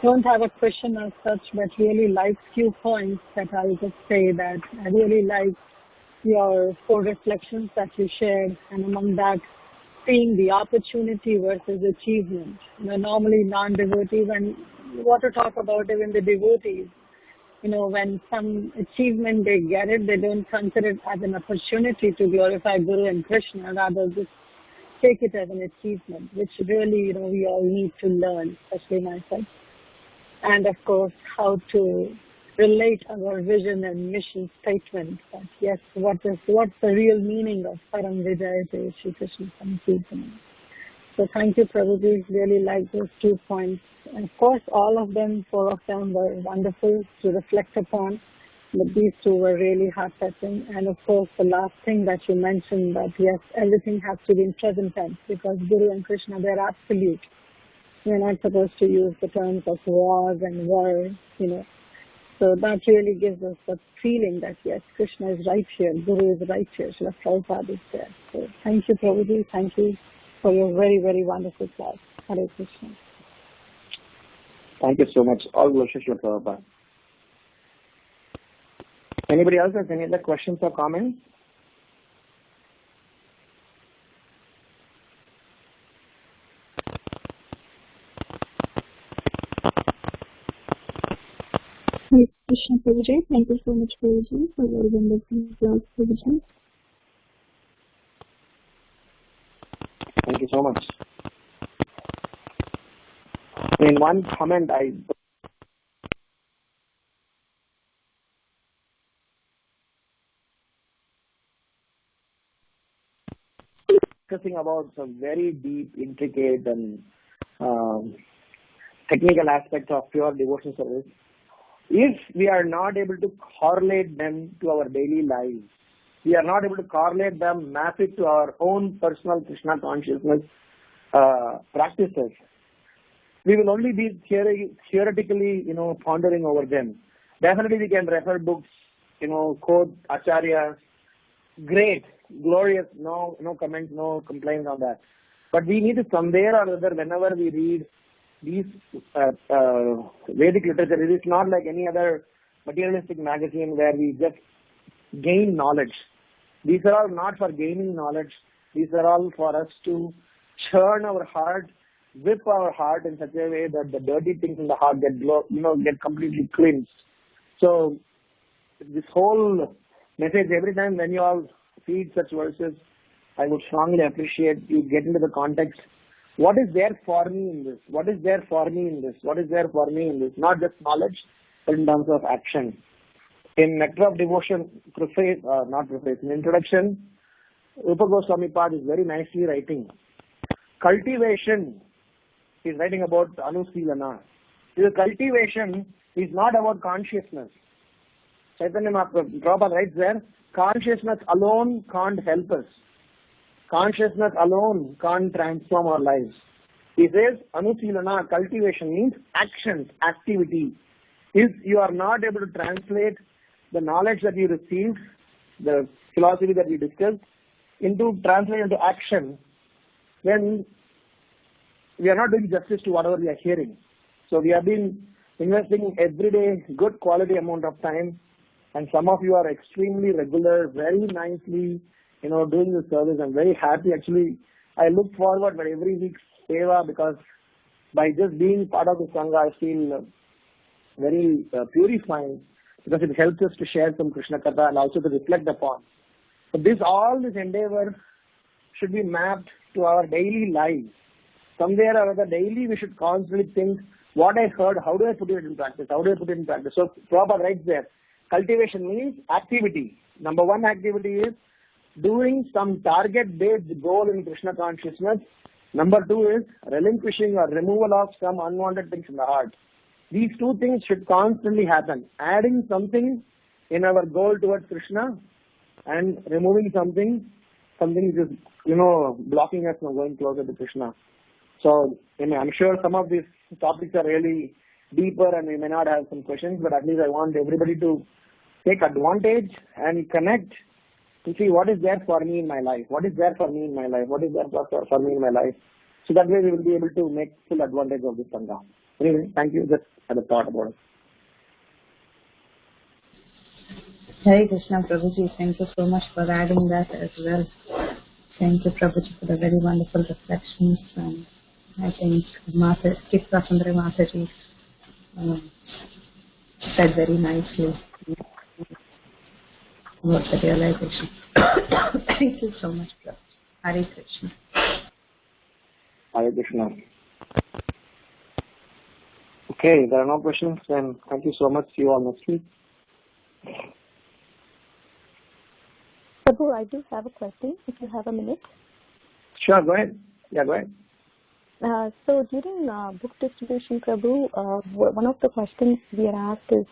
Speaker 1: Don't have a question as such, but really like few points that I'll just say that I really like your 4 reflections that you shared, and among that, seeing the opportunity versus achievement. Normally non-devotees, and what to talk about even the devotees, when some achievement they get it, they don't consider it as an opportunity to glorify Guru and Krishna, rather just take it as an achievement, which really, we all need to learn, especially myself. And of course, how to relate our vision and mission statement. That yes, what's the real meaning of Param Vijayate Shri Krishna Sankirtanam. So thank you, Prabhuji. Really like those 2 points. And of course, all of them, 4 of them were wonderful to reflect upon. But these 2 were really heart-touching. And of course, the last thing that you mentioned, that yes, everything has to be in present tense, because Guru and Krishna, they're absolute. We're not supposed to use the terms of was and were, So that really gives us the feeling that yes, Krishna is right here, Guru is right here, Srila Prabhupada is there. So thank you, Prabhuji. Thank you for your very, very wonderful class. Hare Krishna.
Speaker 2: Thank you so much. All glory to Srila Prabhupada. Anybody else has any other questions or comments?
Speaker 1: Hare Krishna Prabhuji. Thank you so much, Prabhuji, for your wonderful class, Prabhuji.
Speaker 2: Thank you so much. In one comment, discussing about some very deep, intricate and technical aspects of pure devotional service, if we are not able to correlate them to our daily lives, we are not able to correlate them, map it to our own personal Krishna consciousness practices, we will only be theoretically, pondering over them. Definitely we can refer books, quote acharyas, great, glorious, no comment, no complaints on that. But we need to somewhere or other, whenever we read these Vedic literature, it is not like any other materialistic magazine where we just gain knowledge. These are all not for gaining knowledge. These are all for us to churn our heart, whip our heart in such a way that the dirty things in the heart get completely cleansed. So this whole message, every time when you all read such verses, I would strongly appreciate you get into the context. What is there for me in this? What is there for me in this? What is there for me in this? Not just knowledge, but in terms of action. In Nectar of Devotion, in introduction, Rupa Goswami Pad is very nicely writing. Cultivation is writing about Anusilana. The cultivation is not about consciousness. Caitanya Prabhupada writes there, consciousness alone can't help us. Consciousness alone can't transform our lives. He says, Anusilana, cultivation means actions, activity. If you are not able to translate the knowledge that you received, the philosophy that we discussed, translate into action, then we are not doing justice to whatever we are hearing. So we have been investing every day good quality amount of time, and some of you are extremely regular, very nicely, doing the service. I'm very happy. Actually, I look forward for every week's seva because by just being part of the Sangha, I feel very purifying because it helps us to share some Krishna Katha and also to reflect upon. But all this endeavor should be mapped to our daily lives. Somewhere or other, daily we should constantly think, what I heard, how do I put it in practice? How do I put it in practice? So Prabhupada writes there, cultivation means activity. Number one activity is doing some target-based goal in Krishna consciousness. Number two is relinquishing or removal of some unwanted things in the heart. These two things should constantly happen. Adding something in our goal towards Krishna and removing something which is, blocking us from going closer to Krishna. So, I'm sure some of these topics are really deeper and we may not have some questions, but at least I want everybody to take advantage and connect to see what is there for me in my life. What is there for me in my life? What is there for me in my life? So that way we will be able to make full advantage of this Sangha. Anyway, thank you. Just had a thought about it.
Speaker 4: Hare Krishna, Prabhuji. Thank you so much for adding that as well. Thank you, Prabhuji, for the very wonderful reflections. And I think Kipra Sundari Mataji said very nicely about the realization. Thank you so much, Prabhuji. Hare Krishna.
Speaker 2: Hare Krishna. Okay, there are no questions, then thank you so much. See you all next week.
Speaker 1: Prabhu, I do have a question, if you have a minute.
Speaker 2: Sure, go ahead. Yeah, go ahead.
Speaker 1: So during book distribution, Prabhu, one of the questions we are asked is,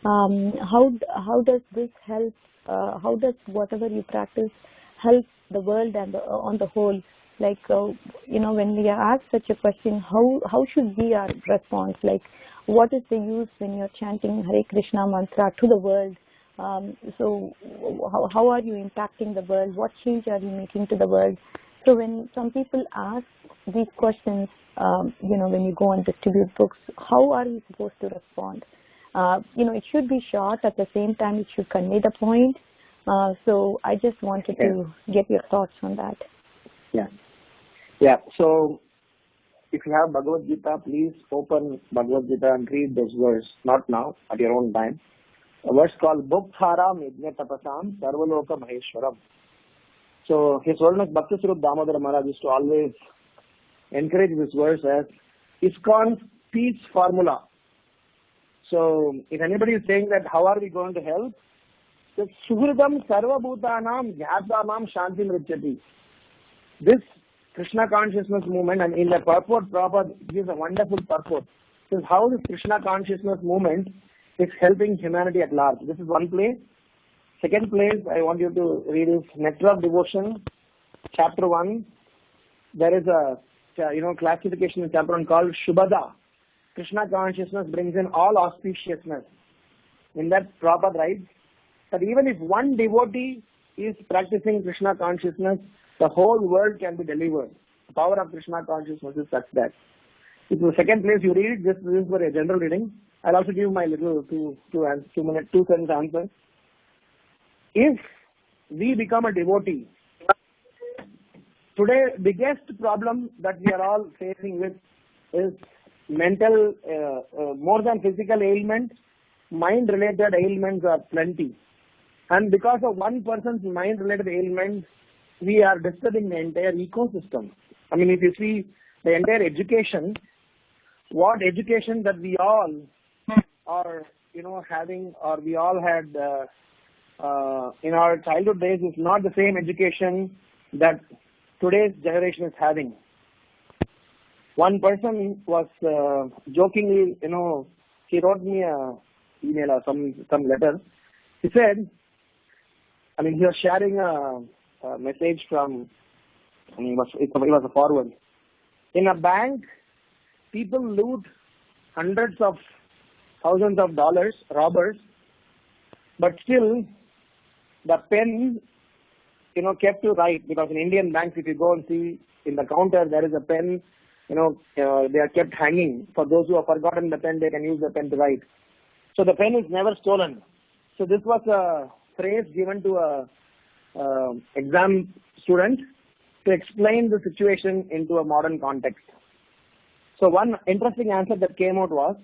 Speaker 1: how does this help, how does whatever you practice help the world and on the whole? Like, when we are asked such a question, how should be our response? Like, what is the use when you're chanting Hare Krishna mantra to the world? So how are you impacting the world? What change are you making to the world? So when some people ask these questions, when you go and distribute books, how are you supposed to respond? It should be short. At the same time, it should convey the point. So I just wanted to get your thoughts on that.
Speaker 2: Yeah. So if you have Bhagavad Gita, please open Bhagavad Gita and read this verse. Not now, at your own time. A verse called Bhuktharam Yajna Tapasam Sarvaloka Maheshwaram. So His Holiness Bhakti Swarup Damodara Maharaj used to always encourage this verse as ISKCON's peace formula. So if anybody is saying that how are we going to help, so Suhridam Sarva Bhutanam Jnatanam Shantim Richati. This Krishna consciousness movement, and in the purport proper gives a wonderful purport. This is how this Krishna consciousness movement is helping humanity at large. This is one place. Second place I want you to read is Nectar of Devotion, chapter 1. There is a classification in chapter 1 called Shubhada. Krishna consciousness brings in all auspiciousness. In that Prabhupada writes that even if one devotee is practicing Krishna consciousness, the whole world can be delivered. The power of Krishna consciousness is such that. If the second place you read, this is for a general reading. I'll also give my little two sentence answer. If we become a devotee, today biggest problem that we are all facing with is mental, more than physical ailments, mind-related ailments are plenty. And because of one person's mind-related ailments, we are disturbing the entire ecosystem. I mean, if you see the entire education, what education that we all are, having, or we all had in our childhood days is not the same education that today's generation is having. One person was jokingly, he wrote me a email or some letter. He said, he was sharing a message from, it was a forward. In a bank, people loot hundreds of thousands of dollars, robbers, but still the pen, kept to write, because in Indian banks, if you go and see in the counter, there is a pen, they are kept hanging. For those who have forgotten the pen, they can use the pen to write. So the pen is never stolen. So this was a phrase given to a exam student to explain the situation into a modern context. So one interesting answer that came out was,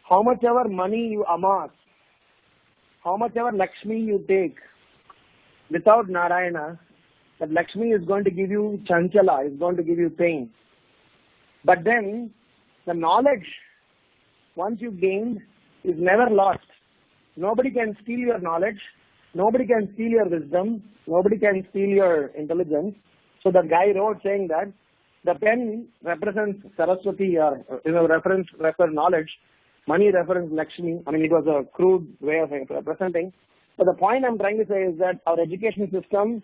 Speaker 2: how much ever money you amass, how much ever Lakshmi you take, without Narayana, that Lakshmi is going to give you chanchala, is going to give you pain. But then, the knowledge, once you gained, is never lost. Nobody can steal your knowledge, nobody can steal your wisdom, nobody can steal your intelligence. So the guy wrote saying that the pen represents Saraswati, or reference knowledge, money reference Lakshmi. It was a crude way of representing. But the point I'm trying to say is that our education system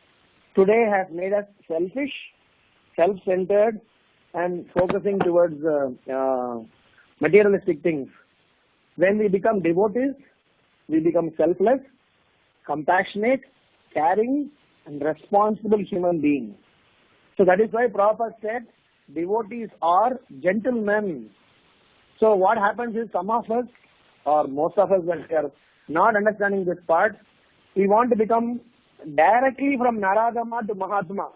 Speaker 2: today has made us selfish, self-centered, and focusing towards materialistic things. When we become devotees, we become selfless, compassionate, caring, and responsible human beings. So that is why Prabhupada said, devotees are gentlemen. So what happens is, some of us, or most of us, when we are not understanding this part, we want to become directly from Naradama to Mahatma.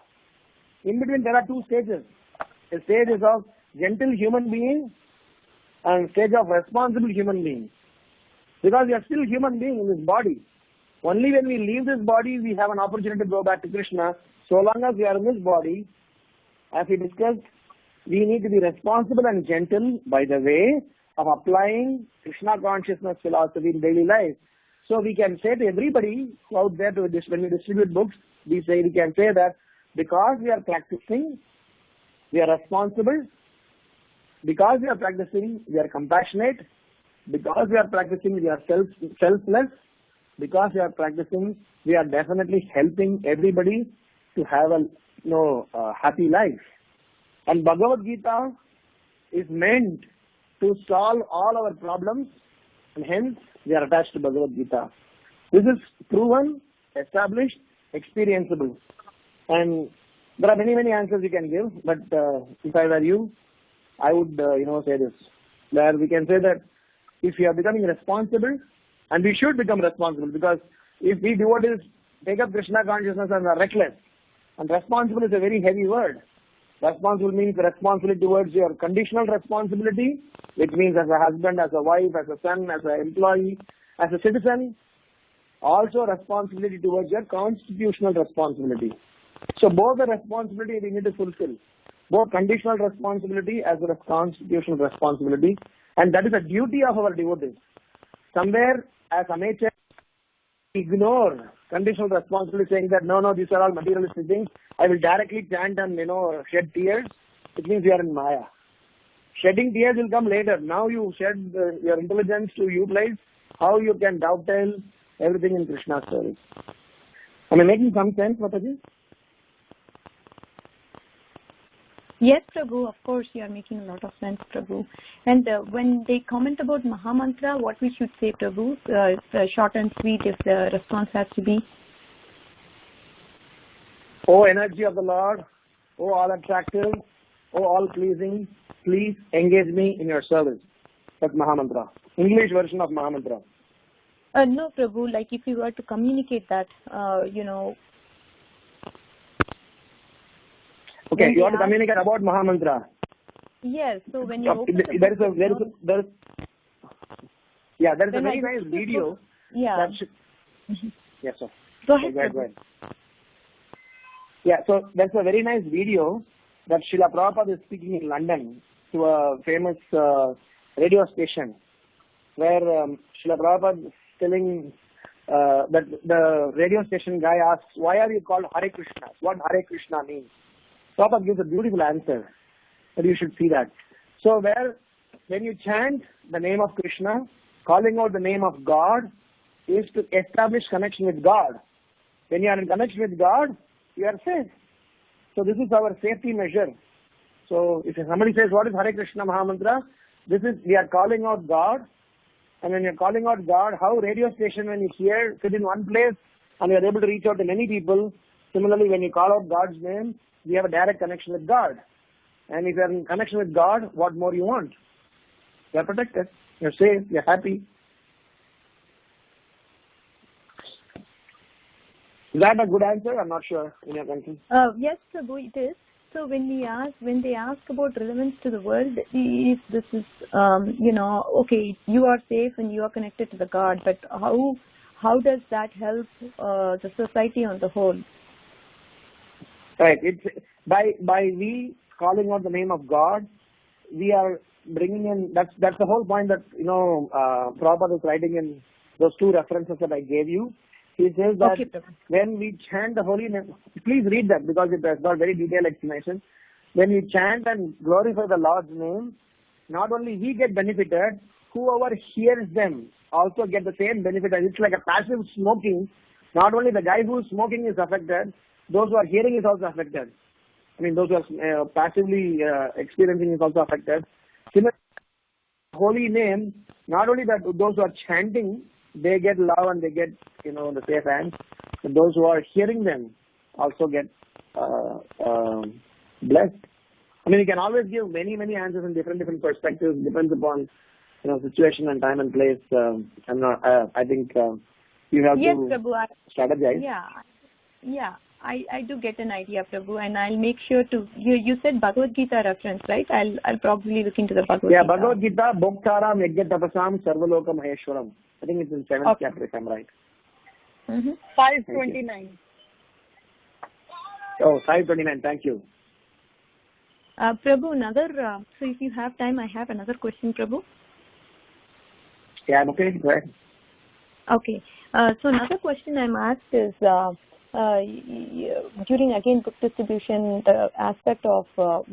Speaker 2: In between there are two stages. A stage is of gentle human being and stage of responsible human being. Because we are still human being in this body. Only when we leave this body, we have an opportunity to go back to Krishna. So long as we are in this body, as we discussed, we need to be responsible and gentle by the way of applying Krishna consciousness philosophy in daily life. So we can say to everybody out there, when we distribute books, we can say that because we are practicing, we are responsible. Because we are practicing, we are compassionate. Because we are practicing, we are selfless. Because we are practicing, we are definitely helping everybody to have a happy life. And Bhagavad Gita is meant to solve all our problems, and hence we are attached to Bhagavad Gita. This is proven, established, experienceable. And there are many answers you can give, but if I were you, I would say this. Where we can say that if we are becoming responsible, and we should become responsible, because if we devotees take up Krishna consciousness and are reckless, and responsible is a very heavy word. Responsible means responsibility towards your conditional responsibility, which means as a husband, as a wife, as a son, as an employee, as a citizen. Also responsibility towards your constitutional responsibility. So both the responsibility we need to fulfill. Both conditional responsibility as well as constitutional responsibility. And that is a duty of our devotees. Somewhere as amateur, ignore conditional responsibility, saying that no, these are all materialistic things, I will directly chant and shed tears, it means you are in Maya. Shedding tears will come later. Now you shed your intelligence to utilize how you can dovetail everything in Krishna's story. Am I making some sense, Mataji?
Speaker 1: Yes, Prabhu, of course you are making a lot of sense, Prabhu. And when they comment about Mahamantra, what we should say, Prabhu? Short and sweet if the response has to be.
Speaker 2: O energy of the Lord, O all attractive, O all pleasing, please engage me in your service. That's Mahamantra. English version of Mahamantra.
Speaker 1: No, Prabhu, like if you were to communicate that,
Speaker 2: Okay, you want to communicate about Mahamantra.
Speaker 1: Yes, so when you open
Speaker 2: there is a very nice video.
Speaker 1: Yeah.
Speaker 2: Yes, sir.
Speaker 1: Go ahead.
Speaker 2: Go ahead. Yeah, so there's a very nice video that Srila Prabhupada is speaking in London to a famous radio station where Srila Prabhupada is telling that the radio station guy asks, why are you called Hare Krishna? What Hare Krishna means? Prabhupada gives a beautiful answer, but you should see that. So when you chant the name of Krishna, calling out the name of God is to establish connection with God. When you are in connection with God, you are safe. So this is our safety measure. So if somebody says, what is Hare Krishna Mahamantra? We are calling out God. And when you're calling out God, how radio station, when you hear, sit in one place and you're able to reach out to many people. Similarly, when you call out God's name, we have a direct connection with God. And if you're in connection with God, what more you want? You're protected. You're safe. You're happy. Is that a good answer? I'm not sure in your country.
Speaker 1: Yes, Prabhu, it is. So when they ask about relevance to the world, if this is, okay, you are safe and you are connected to the God, but how does that help the society on the whole?
Speaker 2: Right. It's by we calling out the name of God, we are bringing in. That's the whole point that Prabhupada is writing in those two references that I gave you. He says that when we chant the holy name, please read that because it has got very detailed explanation. When we chant and glorify the Lord's name, not only we get benefited, whoever hears them also get the same benefit. It's like a passive smoking. Not only the guy who is smoking is affected, those who are hearing is also affected. I mean, those who are passively experiencing is also affected. Similarly, holy name, not only that those who are chanting, they get love and they get, the safe hands. But those who are hearing them also get blessed. I mean, you can always give many, many answers in different perspectives. Depends upon, situation and time and place. I think you have to strategize.
Speaker 1: Yeah. I do get an idea, Prabhu, and I'll make sure to. You said Bhagavad Gita reference, right? I'll probably look into the Bhagavad Gita.
Speaker 2: Yeah, Bhagavad Gita, Bhoktaram Yajna Tapasam Sarvaloka Maheshwaram. I think it's in 7th chapter, if I'm right.
Speaker 3: 529.
Speaker 2: Oh, 529. Thank you.
Speaker 1: Prabhu, so if you have time, I have another question, Prabhu.
Speaker 2: Yeah, I'm okay. Go ahead.
Speaker 1: Okay. So another question I'm asked is, during again book distribution, the aspect of how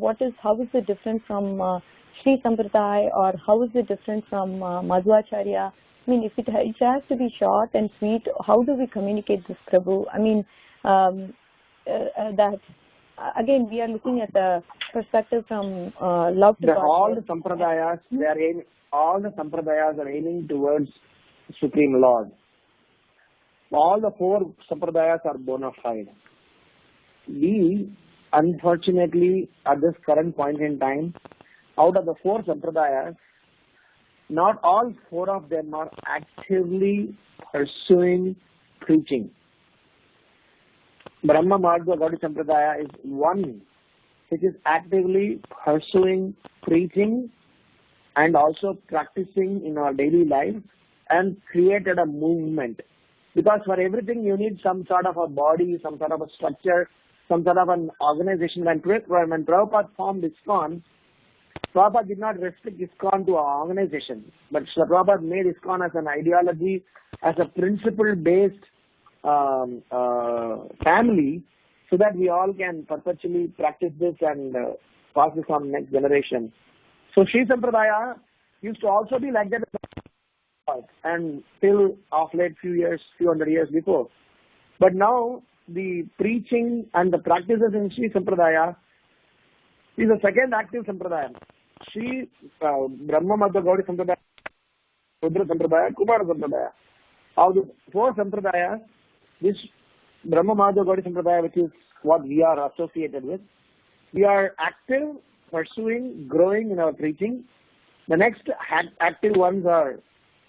Speaker 1: is it different from Sri Sampradaya, or how is it different from Madhvacharya? I mean, if it has to be short and sweet, how do we communicate this, Prabhu? I mean, that again we are looking at the perspective from love to God.
Speaker 2: All the Sampradayas, all the Sampradayas are aiming towards Supreme Lord. All the 4 Sampradayas are bona fide. We, unfortunately, at this current point in time, out of the 4 Sampradayas, not all 4 of them are actively pursuing preaching. Brahma Marga Gaudiya Sampradaya is one which is actively pursuing preaching and also practicing in our daily life and created a movement. Because for everything you need some sort of a body, some sort of a structure, some sort of an organization. When Prabhupada formed ISKCON, Prabhupada did not restrict ISKCON to our organization, but Srila Prabhupada made ISKCON as an ideology, as a principle-based family, so that we all can perpetually practice this and pass this on next generation. So Sri Sampradaya used to also be like that, and till of late few hundred years before. But now the preaching and the practices in Sri Sampradaya is a second active Sampradaya. Sri Brahma Madhva Gaudiya Sampradaya, Rudra Sampradaya, Kumara Sampradaya. Of the four Sampradayas, this Brahma Madhva Gaudiya Sampradaya, which is what we are associated with, we are active, pursuing, growing in our preaching. The next active ones are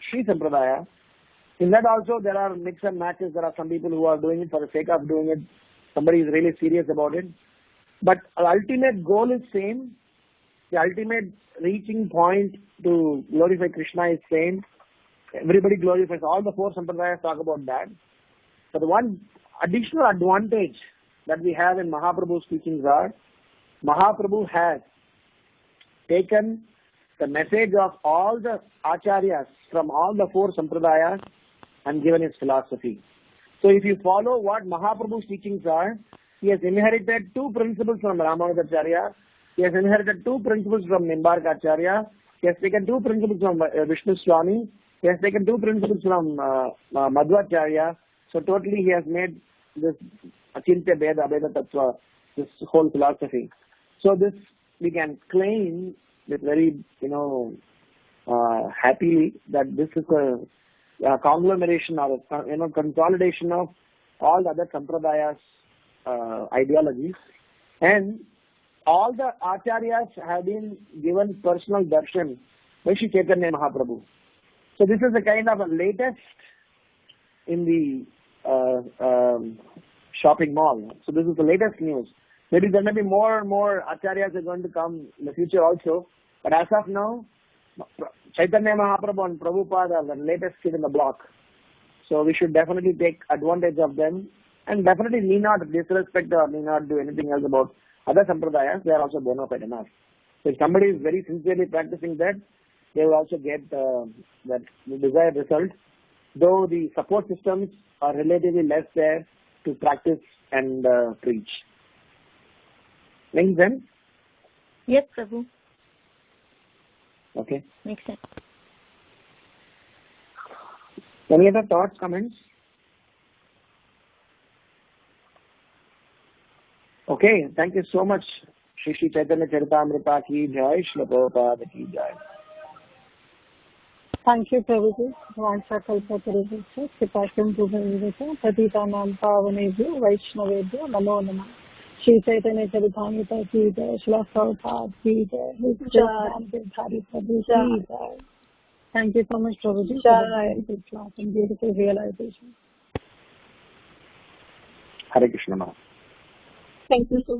Speaker 2: Sri Sampradaya. In that also there are mix and matches. There are some people who are doing it for the sake of doing it. Somebody is really serious about it. But the ultimate goal is same. The ultimate reaching point to glorify Krishna is same. Everybody glorifies. All the four Sampradayas talk about that. But the one additional advantage that we have in Mahaprabhu's teachings are, Mahaprabhu has taken the message of all the acharyas from all the four Sampradayas and given his philosophy. So if you follow what Mahaprabhu's teachings are, he has inherited two principles from Ramagirdhari. He has inherited two principles from Nimbarkacharya. He has taken two principles from Vishnu Swami. He has taken two principles from Madhvacharya. So totally he has made this Achintya Beda, Abheda Tattva, this whole philosophy. So this we can claim with very, happily that this is a conglomeration or a consolidation of all the other Sampradayas ideologies. And all the acharyas have been given personal darshan by Sri Caitanya Mahaprabhu. So this is a kind of a latest in the shopping mall. So this is the latest news. Maybe there may be more and more acharyas are going to come in the future also. But as of now, Chaitanya Mahaprabhu and Prabhupada are the latest kid in the block. So we should definitely take advantage of them and definitely need not disrespect or need not do anything else about other Sampradayas. They are also bona fide enough. So if somebody is very sincerely practicing that, they will also get that desired result, though the support systems are relatively less there to practice and preach. Makes sense?
Speaker 1: Yes, Prabhu.
Speaker 2: Okay.
Speaker 1: Makes sense.
Speaker 2: Any other thoughts, comments? Okay, thank you so much. Shri Chaitanya Caritamrta ki jai, Srila Prabhupada ki jai.
Speaker 3: Thank you, Prabhuji. Vansakalpa Prabhuji, Kripasham Bhuvavivata, Patitanam Pavanebhyo, Vaishnavebhyo, Namo Namah. Shri Chaitanya Caritamrta ki jai, Srila Prabhupada ki jai, Ramagirdhari Prabhu ki jai. Thank you so much, Prabhuji, for the beautiful class and beautiful realization.
Speaker 2: Hare Krishna.
Speaker 1: Thank you so much.